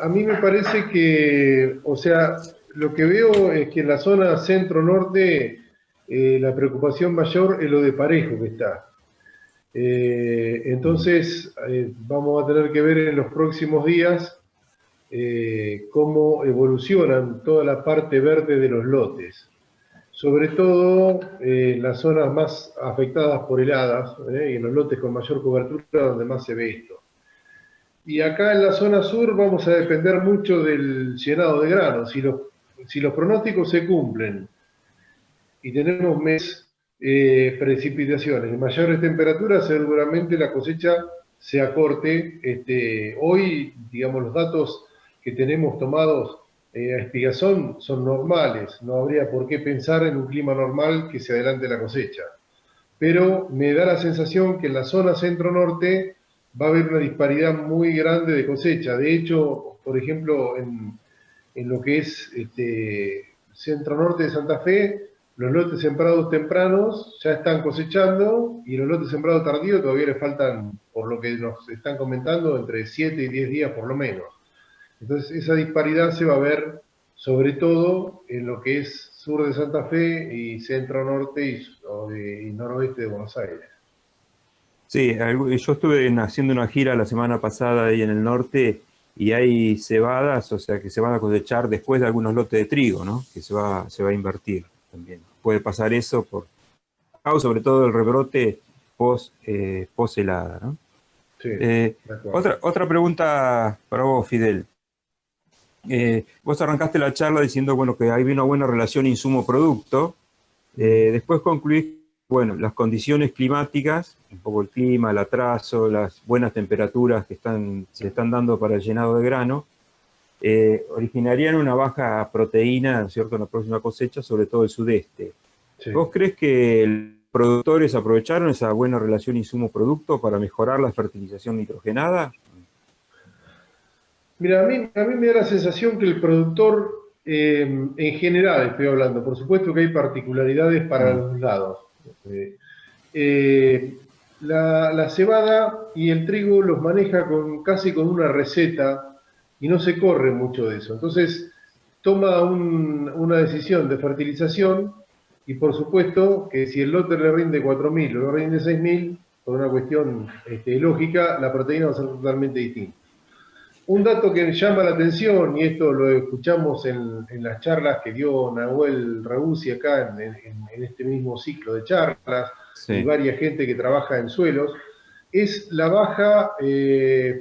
a mí me parece que, o sea, lo que veo es que en la zona centro-norte la preocupación mayor es lo de parejo que está. Entonces, vamos a tener que ver en los próximos días cómo evolucionan toda la parte verde de los lotes, sobre todo en las zonas más afectadas por heladas, y en los lotes con mayor cobertura donde más se ve esto. Y acá en la zona sur vamos a depender mucho del llenado de granos. Si los pronósticos se cumplen y tenemos precipitaciones y mayores temperaturas, seguramente la cosecha se acorte. Hoy, digamos, los datos que tenemos tomados a Espigazón son normales, no habría por qué pensar en un clima normal que se adelante la cosecha. Pero me da la sensación que en la zona centro-norte va a haber una disparidad muy grande de cosecha. De hecho, por ejemplo, en lo que es centro-norte de Santa Fe, los lotes sembrados tempranos ya están cosechando y los lotes sembrados tardíos todavía les faltan, por lo que nos están comentando, entre 7 y 10 días por lo menos. Entonces esa disparidad se va a ver sobre todo en lo que es sur de Santa Fe y centro-norte y noroeste de Buenos Aires. Sí, yo estuve haciendo una gira la semana pasada ahí en el norte y hay cebadas, o sea que se van a cosechar después de algunos lotes de trigo, ¿no? Que se va a invertir también. Puede pasar eso sobre todo el rebrote post-helada, ¿no? Sí, otra pregunta para vos, Fidel. Vos arrancaste la charla diciendo, bueno, que hay una buena relación insumo-producto. Después concluís, bueno, las condiciones climáticas, un poco el clima, el atraso, las buenas temperaturas que se están dando para el llenado de grano, originarían una baja proteína, ¿no es cierto?, en la próxima cosecha, sobre todo el sudeste. Sí. ¿Vos crees que los productores aprovecharon esa buena relación insumo-producto para mejorar la fertilización nitrogenada? Mira, a mí me da la sensación que el productor, en general estoy hablando, por supuesto que hay particularidades para los lados. La cebada y el trigo los maneja casi con una receta y no se corre mucho de eso. Entonces toma una decisión de fertilización y por supuesto que si el lote le rinde 4.000 o le rinde 6.000, por una cuestión lógica, la proteína va a ser totalmente distinta. Un dato que llama la atención, y esto lo escuchamos en las charlas que dio Nahuel Ragusi acá en este mismo ciclo de charlas, sí, y varias gente que trabaja en suelos, es la baja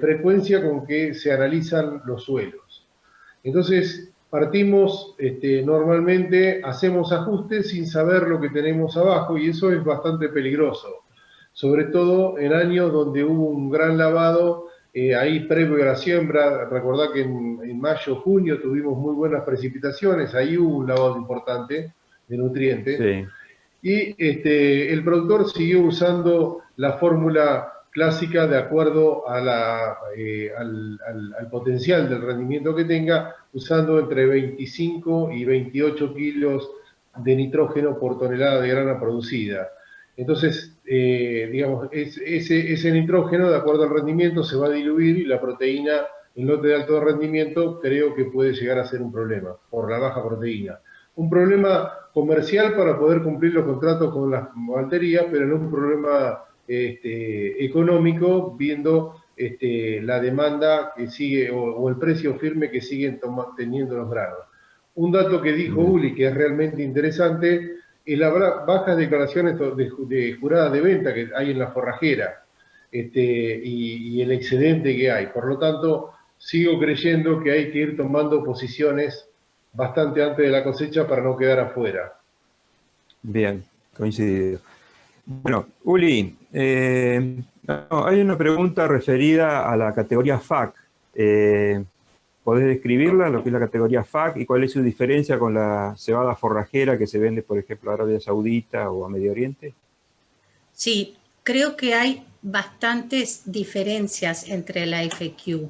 frecuencia con que se analizan los suelos. Entonces, partimos, normalmente hacemos ajustes sin saber lo que tenemos abajo, y eso es bastante peligroso, sobre todo en años donde hubo un gran lavado. Ahí previo a la siembra, recordá que en mayo, junio tuvimos muy buenas precipitaciones, ahí hubo un lavado importante de nutrientes, sí, y el productor siguió usando la fórmula clásica de acuerdo a al potencial del rendimiento que tenga, usando entre 25 y 28 kilos de nitrógeno por tonelada de grana producida. Entonces, digamos, ese nitrógeno, de acuerdo al rendimiento, se va a diluir y la proteína en lote de alto rendimiento creo que puede llegar a ser un problema por la baja proteína. Un problema comercial para poder cumplir los contratos con las malterías, pero no un problema económico, viendo la demanda que sigue o el precio firme que siguen teniendo los granos. Un dato que dijo Uli, que es realmente interesante, es las bajas declaraciones de juradas de venta que hay en la forrajera y el excedente que hay. Por lo tanto, sigo creyendo que hay que ir tomando posiciones bastante antes de la cosecha para no quedar afuera. Bien, coincidido. Bueno, Uli, hay una pregunta referida a la categoría FAC. ¿Podés describirla, lo que es la categoría FAC, y cuál es su diferencia con la cebada forrajera que se vende, por ejemplo, a Arabia Saudita o a Medio Oriente? Sí, creo que hay bastantes diferencias entre la FQ.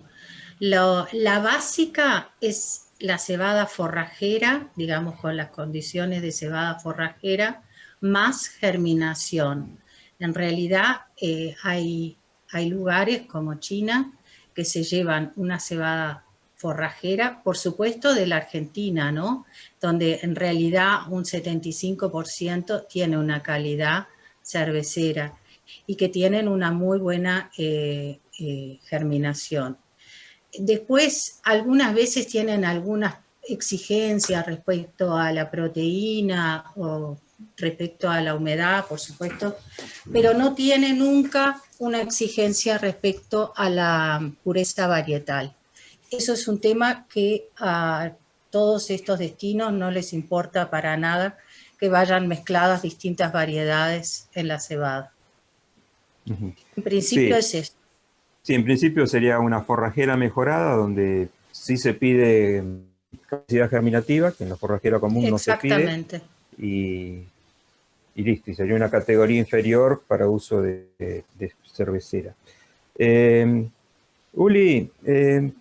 La básica es la cebada forrajera, digamos con las condiciones de cebada forrajera, más germinación. En realidad hay lugares como China que se llevan una cebada forrajera, por supuesto de la Argentina, ¿no? Donde en realidad un 75% tiene una calidad cervecera y que tienen una muy buena germinación. Después, algunas veces tienen algunas exigencias respecto a la proteína o respecto a la humedad, por supuesto, pero no tiene nunca una exigencia respecto a la pureza varietal. Eso es un tema que a todos estos destinos no les importa para nada que vayan mezcladas distintas variedades en la cebada. En principio es eso. Sí, en principio sería una forrajera mejorada donde sí se pide capacidad germinativa, que en la forrajera común no se pide. Exactamente. Y listo, y sería una categoría inferior para uso de cervecera. Uli,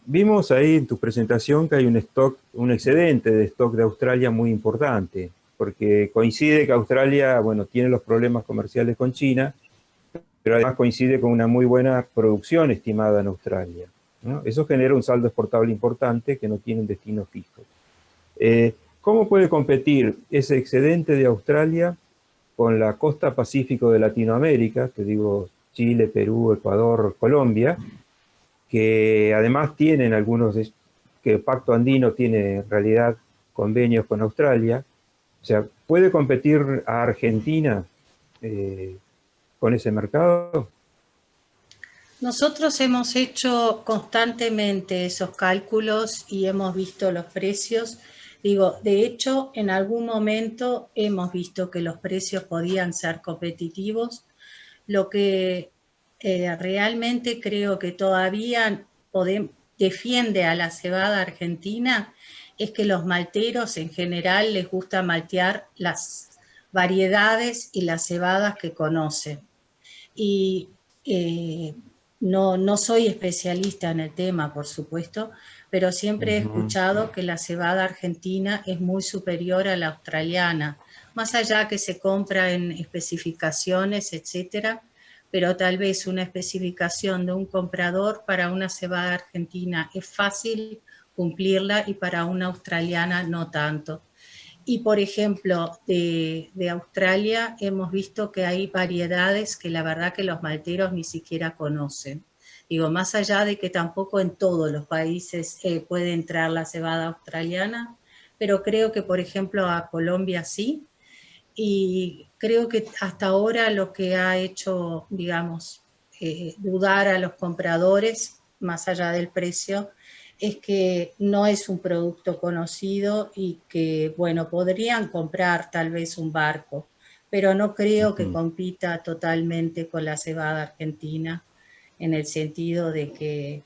vimos ahí en tu presentación que hay un excedente de stock de Australia muy importante, porque coincide que Australia, bueno, tiene los problemas comerciales con China, pero además coincide con una muy buena producción estimada en Australia, ¿no? Eso genera un saldo exportable importante que no tiene un destino fijo. ¿Cómo puede competir ese excedente de Australia con la costa pacífico de Latinoamérica, te digo Chile, Perú, Ecuador, Colombia, que además tienen que el Pacto Andino tiene en realidad convenios con Australia? O sea, ¿puede competir a Argentina con ese mercado? Nosotros hemos hecho constantemente esos cálculos y hemos visto los precios. Digo, de hecho, en algún momento hemos visto que los precios podían ser competitivos. Lo que realmente creo que todavía defiende a la cebada argentina es que los malteros en general les gusta maltear las variedades y las cebadas que conocen. Y no soy especialista en el tema, por supuesto, pero siempre he escuchado que la cebada argentina es muy superior a la australiana, más allá que se compra en especificaciones, etcétera, pero tal vez una especificación de un comprador para una cebada argentina es fácil cumplirla y para una australiana no tanto. Y por ejemplo, de Australia hemos visto que hay variedades que la verdad que los malteros ni siquiera conocen. Digo, más allá de que tampoco en todos los países puede entrar la cebada australiana, pero creo que por ejemplo a Colombia sí, y creo que hasta ahora lo que ha hecho, digamos, dudar a los compradores, más allá del precio, es que no es un producto conocido y que, bueno, podrían comprar tal vez un barco, pero no creo que compita totalmente con la cebada argentina en el sentido de que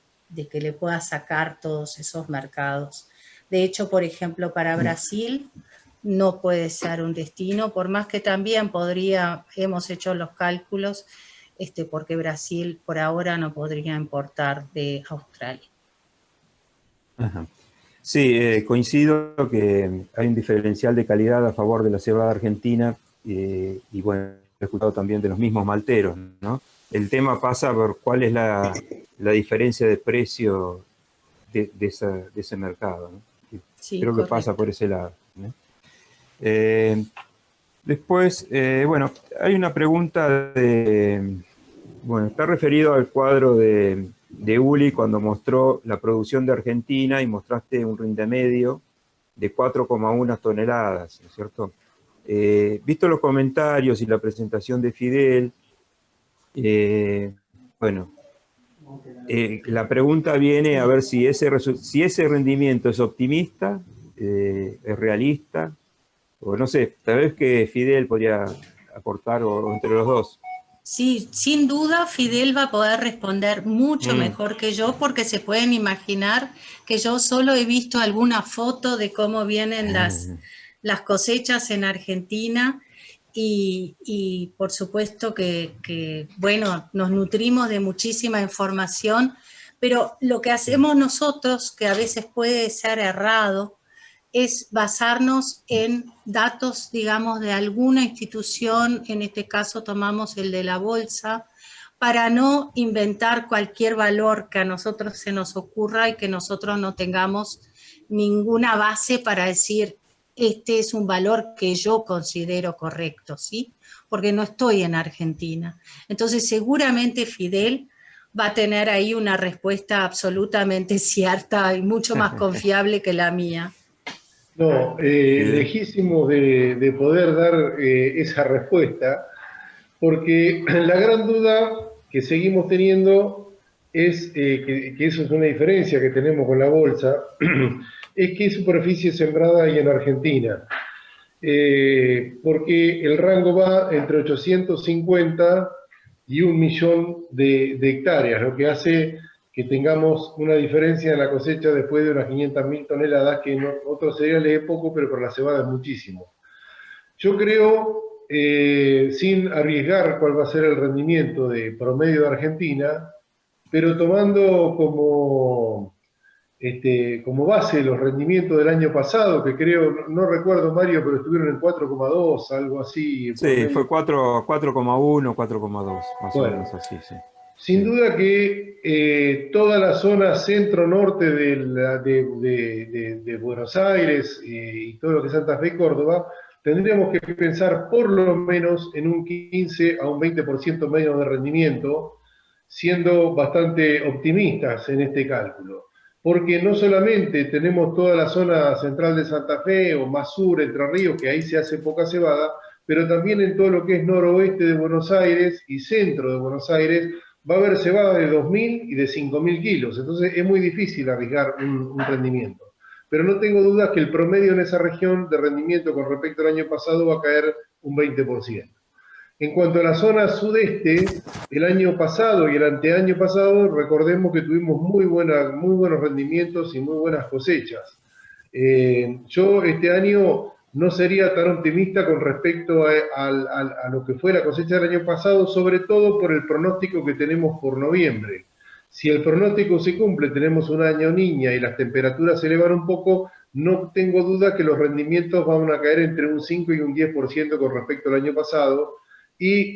le pueda sacar todos esos mercados. De hecho, por ejemplo, para Brasil no puede ser un destino, por más que también hemos hecho los cálculos, porque Brasil por ahora no podría importar de Australia. Ajá. Sí, coincido que hay un diferencial de calidad a favor de la cebada argentina y bueno, he escuchado también de los mismos malteros, ¿no? El tema pasa por cuál es la diferencia de precio de ese mercado, ¿no? Sí, creo correcto. que pasa por ese lado, ¿no? Después, bueno, hay una pregunta bueno, está referido al cuadro de Uli cuando mostró la producción de Argentina y mostraste un rinde medio de 4,1 toneladas, ¿no es cierto? Visto los comentarios y la presentación de Fidel, bueno, la pregunta viene a ver si ese rendimiento es optimista, es realista, o no sé, tal vez que Fidel podría aportar o entre los dos. Sí, sin duda Fidel va a poder responder mucho mejor que yo, porque se pueden imaginar que yo solo he visto alguna foto de cómo vienen las cosechas en Argentina y por supuesto que, bueno, nos nutrimos de muchísima información, pero lo que hacemos nosotros, que a veces puede ser errado, es basarnos en datos, digamos, de alguna institución, en este caso tomamos el de la bolsa, para no inventar cualquier valor que a nosotros se nos ocurra y que nosotros no tengamos ninguna base para decir, este es un valor que yo considero correcto, ¿sí? Porque no estoy en Argentina. Entonces, seguramente Fidel va a tener ahí una respuesta absolutamente cierta y mucho más confiable que la mía. No, lejísimos de poder dar esa respuesta, porque la gran duda que seguimos teniendo es que eso es una diferencia que tenemos con la bolsa, es qué superficie sembrada hay en Argentina. Porque el rango va entre 850 y 1 millón de hectáreas, lo que hace que tengamos una diferencia en la cosecha después de unas 500.000 toneladas, que en otros cereales es poco, pero para la cebada es muchísimo. Yo creo, sin arriesgar cuál va a ser el rendimiento de promedio de Argentina, pero tomando como base los rendimientos del año pasado, que creo, no recuerdo Mario, pero estuvieron en 4,2, algo así. Sí, fue 4,1, 4,2, más o menos así, sí. Sin duda que toda la zona centro-norte de Buenos Aires y todo lo que es Santa Fe y Córdoba, tendríamos que pensar por lo menos en un 15 a un 20% menos de rendimiento, siendo bastante optimistas en este cálculo. Porque no solamente tenemos toda la zona central de Santa Fe o más sur, Entre Ríos, que ahí se hace poca cebada, pero también en todo lo que es noroeste de Buenos Aires y centro de Buenos Aires, va a haber cebada de 2.000 y de 5.000 kilos, entonces es muy difícil arriesgar un rendimiento. Pero no tengo dudas que el promedio en esa región de rendimiento con respecto al año pasado va a caer un 20%. En cuanto a la zona sudeste, el año pasado y el anteaño pasado, recordemos que tuvimos muy buenos rendimientos y muy buenas cosechas. Yo este año no sería tan optimista con respecto a lo que fue la cosecha del año pasado, sobre todo por el pronóstico que tenemos por noviembre. Si el pronóstico se cumple, tenemos un año niña y las temperaturas se elevan un poco, no tengo duda que los rendimientos van a caer entre un 5 y un 10% con respecto al año pasado, y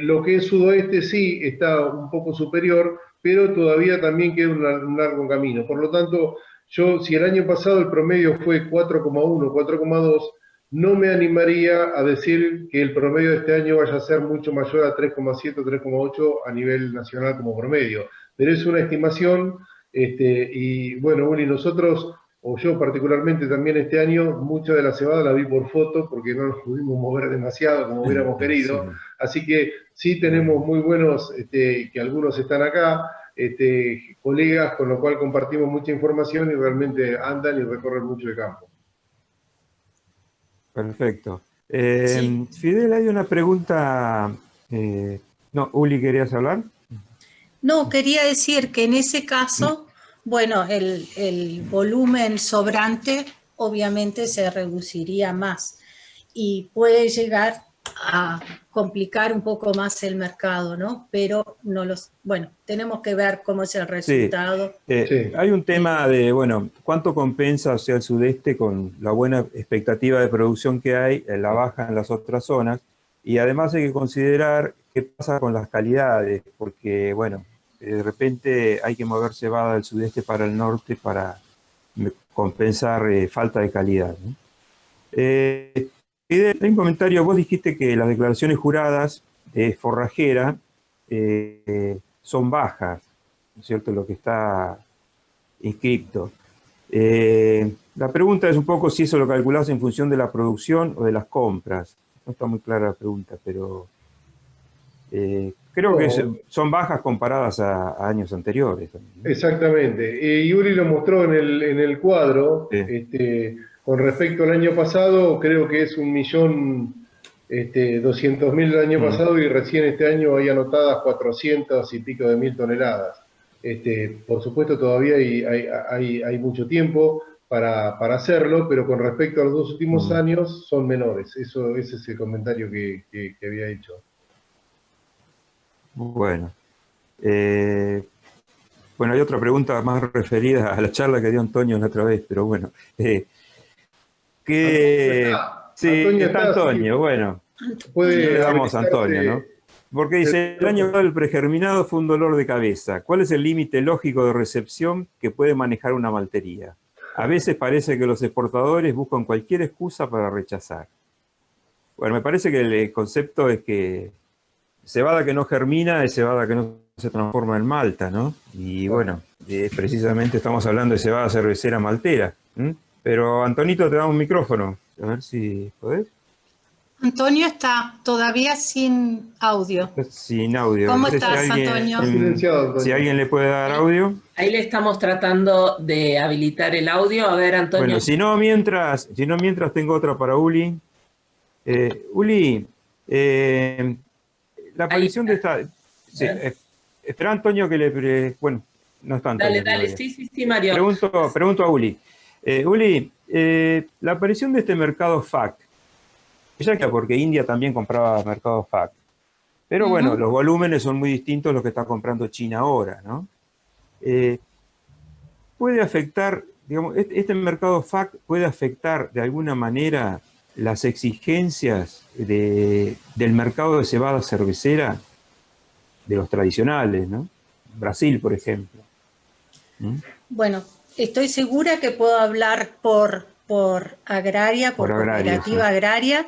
lo que es sudoeste sí está un poco superior, pero todavía también queda un largo camino. Por lo tanto, yo, si el año pasado el promedio fue 4,1, 4,2, no me animaría a decir que el promedio de este año vaya a ser mucho mayor a 3,7 o 3,8 a nivel nacional como promedio. Pero es una estimación, y bueno, Uli, nosotros, o yo particularmente también este año, mucha de la cebada la vi por foto porque no nos pudimos mover demasiado como hubiéramos querido. Sí. Así que sí tenemos muy buenos, que algunos están acá, colegas, con lo cual compartimos mucha información y realmente andan y recorren mucho el campo. Perfecto. Sí. Fidel, hay una pregunta. No, Uli, ¿querías hablar? No, quería decir que en ese caso, bueno, el volumen sobrante obviamente se reduciría más y puede llegar a complicar un poco más el mercado, ¿no? Pero bueno, tenemos que ver cómo es el resultado. Sí. Hay un tema de, bueno, ¿cuánto compensa, o sea, el sudeste con la buena expectativa de producción que hay, la baja en las otras zonas? Y además hay que considerar qué pasa con las calidades, porque, bueno, de repente hay que mover cebada del sudeste para el norte para compensar falta de calidad, ¿no? Hay un comentario, vos dijiste que las declaraciones juradas de forrajera son bajas, ¿no es cierto?, lo que está inscrito. La pregunta es un poco si eso lo calculás en función de la producción o de las compras. No está muy clara la pregunta, pero creo que son bajas comparadas a años anteriores también, ¿no? Exactamente. Yuri lo mostró en el cuadro. Sí. Con respecto al año pasado, creo que es 1.200.000 el año pasado y recién este año hay anotadas 400 y pico de mil toneladas. Por supuesto, todavía hay mucho tiempo para hacerlo, pero con respecto a los 2 últimos años son menores. Ese es el comentario que había hecho. Bueno. Bueno, hay otra pregunta más referida a la charla que dio Antonio la otra vez, pero bueno. Sí, está Antonio, bueno. Le damos a Antonio, ¿no? Porque dice, el año del pregerminado fue un dolor de cabeza. ¿Cuál es el límite lógico de recepción que puede manejar una maltería? A veces parece que los exportadores buscan cualquier excusa para rechazar. Bueno, me parece que el concepto es que cebada que no germina es cebada que no se transforma en malta, ¿no? Y bueno, precisamente estamos hablando de cebada cervecera maltera. Pero Antonito, te damos un micrófono, a ver si podés. Antonio está todavía sin audio. Sin audio. ¿Cómo No sé estás, si alguien, Antonio? Silenciado, Antonio. Si alguien le puede dar audio. Ahí le estamos tratando de habilitar el audio. A ver, Antonio. Bueno, si no mientras tengo otra para Uli. Uli, la aparición de esta... Sí, espera, Antonio, que le... Bueno, no está Antonio. Dale, sí, Mario. Pregunto a Uli. Uli, la aparición de este mercado FAC, ya que porque India también compraba mercado FAC, pero bueno, los volúmenes son muy distintos a los que está comprando China ahora, ¿no? ¿Puede afectar, digamos, este mercado FAC puede afectar de alguna manera las exigencias del mercado de cebada cervecera de los tradicionales, ¿no? Brasil, por ejemplo. Bueno, estoy segura que puedo hablar por Agraria, por Cooperativa Agraria,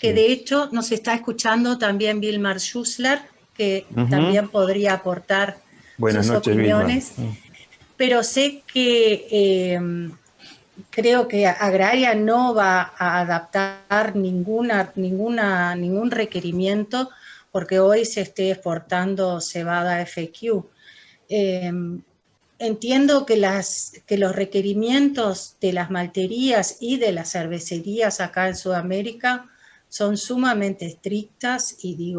que de hecho nos está escuchando también Vilmar Schussler, que también podría aportar sus opiniones. Pero sé que creo que Agraria no va a adaptar ningún requerimiento porque hoy se esté exportando cebada FQ. Entiendo que los requerimientos de las malterías y de las cervecerías acá en Sudamérica son sumamente estrictas y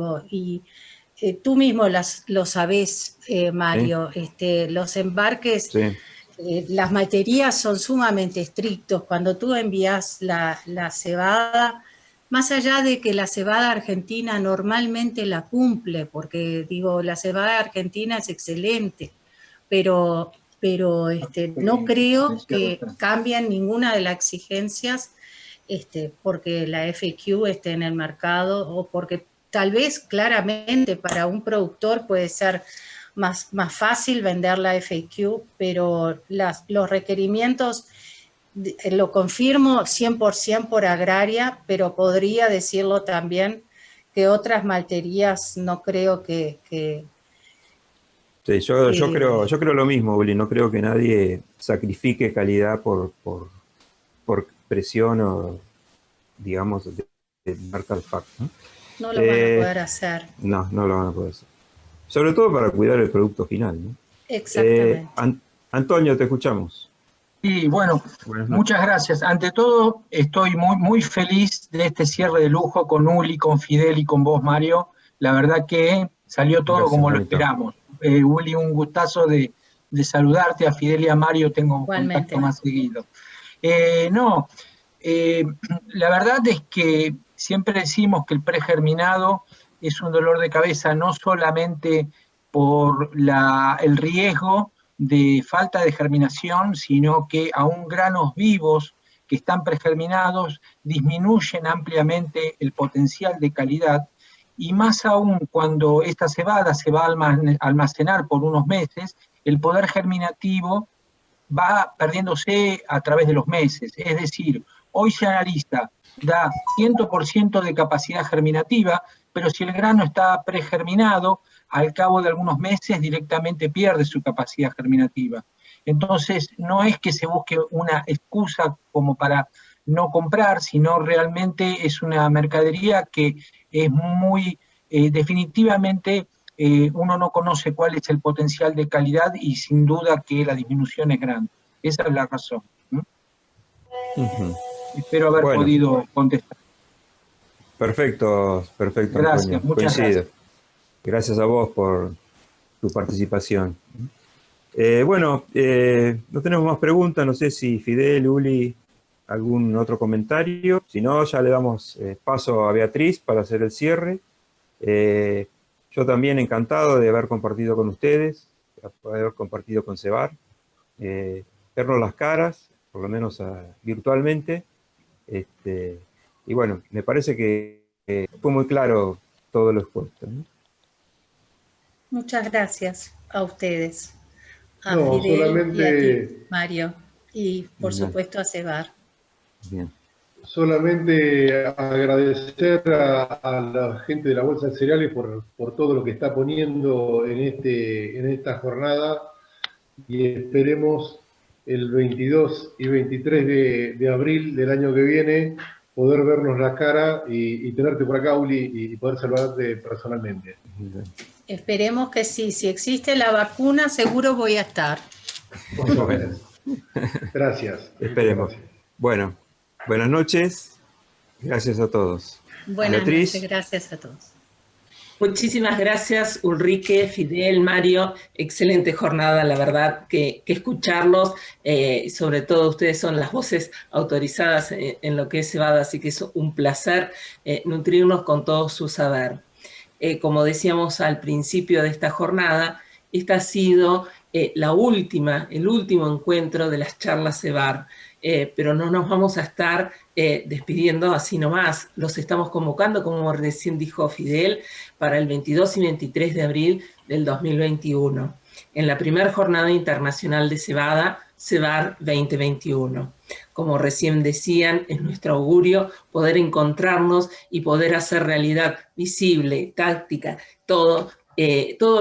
tú mismo lo sabés, Mario, ¿sí? Los embarques, sí. Las malterías son sumamente estrictos. Cuando tú envías la cebada, más allá de que la cebada argentina normalmente la cumple, porque la cebada argentina es excelente, pero no creo que cambien ninguna de las exigencias porque la FQ esté en el mercado o porque tal vez claramente para un productor puede ser más fácil vender la FQ, pero los requerimientos lo confirmo 100% por Agraria, pero podría decirlo también que otras malterías no creo que sí, yo creo lo mismo, Uli. No creo que nadie sacrifique calidad por presión o, digamos, de marca al FAC, ¿no? No lo van a poder hacer. No lo van a poder hacer. Sobre todo para cuidar el producto final, ¿no? Exactamente. Antonio, te escuchamos. Sí, bueno, muchas gracias. Ante todo, estoy muy feliz de este cierre de lujo con Uli, con Fidel y con vos, Mario. La verdad que salió todo como lo esperamos. Uli, un gustazo de saludarte. A Fidel y a Mario tengo contacto más seguido. La verdad es que siempre decimos que el pregerminado es un dolor de cabeza no solamente por el riesgo de falta de germinación, sino que aún granos vivos que están pregerminados disminuyen ampliamente el potencial de calidad, y más aún cuando esta cebada se va a almacenar por unos meses, el poder germinativo va perdiéndose a través de los meses. Es decir, hoy se analiza, da 100% de capacidad germinativa, pero si el grano está pregerminado, al cabo de algunos meses directamente pierde su capacidad germinativa. Entonces, no es que se busque una excusa como para no comprar, sino realmente es una mercadería que es muy, definitivamente, uno no conoce cuál es el potencial de calidad y sin duda que la disminución es grande. Esa es la razón. Espero haber podido contestar. Perfecto, gracias, Antonio. muchas Coincido. Gracias a vos por tu participación. No tenemos más preguntas. No sé si Fidel, Uli, algún otro comentario. Si no, ya le damos paso a Beatriz para hacer el cierre. Yo también encantado de haber compartido con ustedes, de haber compartido con Cebar, vernos las caras, por lo menos virtualmente. Y bueno, me parece que fue muy claro todo lo expuesto, ¿no? Muchas gracias a ustedes, a Fidel y a ti, Mario, y por supuesto a Cebar. Bien. Solamente agradecer a la gente de la Bolsa de Cereales por todo lo que está poniendo en esta jornada, y esperemos el 22 y 23 de abril del año que viene poder vernos la cara y tenerte por acá, Uli, y poder saludarte personalmente. Esperemos que sí. Si existe la vacuna, seguro voy a estar. Bueno. Gracias. Esperemos. Gracias. Bueno, buenas noches. Gracias a todos. Buenas Beatriz. noches, gracias a todos. Muchísimas gracias, Ulrike, Fidel, Mario. Excelente jornada, la verdad, que escucharlos. Sobre todo ustedes son las voces autorizadas en lo que es Cebada, así que es un placer nutrirnos con todo su saber. Como decíamos al principio de esta jornada, esta ha sido el último encuentro de las charlas CEBAR, pero no nos vamos a estar despidiendo así nomás. Los estamos convocando, como recién dijo Fidel, para el 22 y 23 de abril del 2021, en la primera jornada internacional de Cebada, CEBAR 2021. Como recién decían, es nuestro augurio poder encontrarnos y poder hacer realidad visible, táctica, todo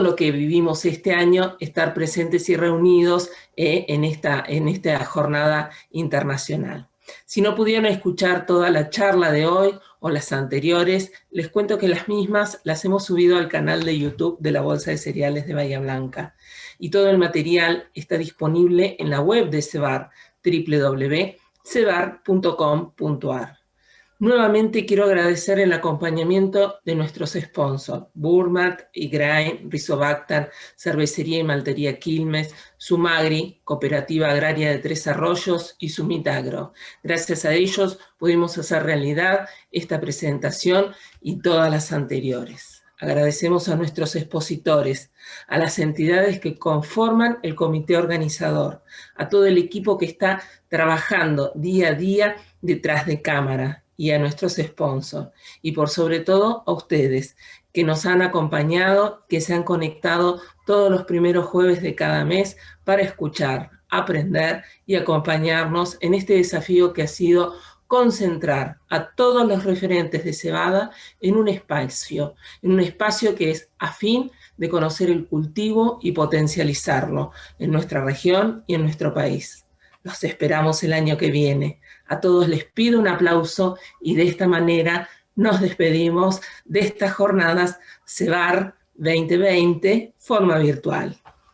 lo que vivimos este año, estar presentes y reunidos en esta jornada internacional. Si no pudieron escuchar toda la charla de hoy o las anteriores, les cuento que las mismas las hemos subido al canal de YouTube de la Bolsa de Cereales de Bahía Blanca. Y todo el material está disponible en la web de CEBAR, www.cebar.com.ar. Nuevamente quiero agradecer el acompañamiento de nuestros sponsors, Burmat, Igrain, Rizobacter, Cervecería y Maltería Quilmes, Sumagri, Cooperativa Agraria de Tres Arroyos y Sumitagro. Gracias a ellos pudimos hacer realidad esta presentación y todas las anteriores. Agradecemos a nuestros expositores, a las entidades que conforman el comité organizador, a todo el equipo que está trabajando día a día detrás de cámara, y a nuestros sponsors, y por sobre todo a ustedes, que nos han acompañado, que se han conectado todos los primeros jueves de cada mes para escuchar, aprender y acompañarnos en este desafío que ha sido concentrar a todos los referentes de Cebada en un espacio que es a fin de conocer el cultivo y potencializarlo en nuestra región y en nuestro país. Los esperamos el año que viene. A todos les pido un aplauso y de esta manera nos despedimos de estas jornadas CEBAR 2020, forma virtual.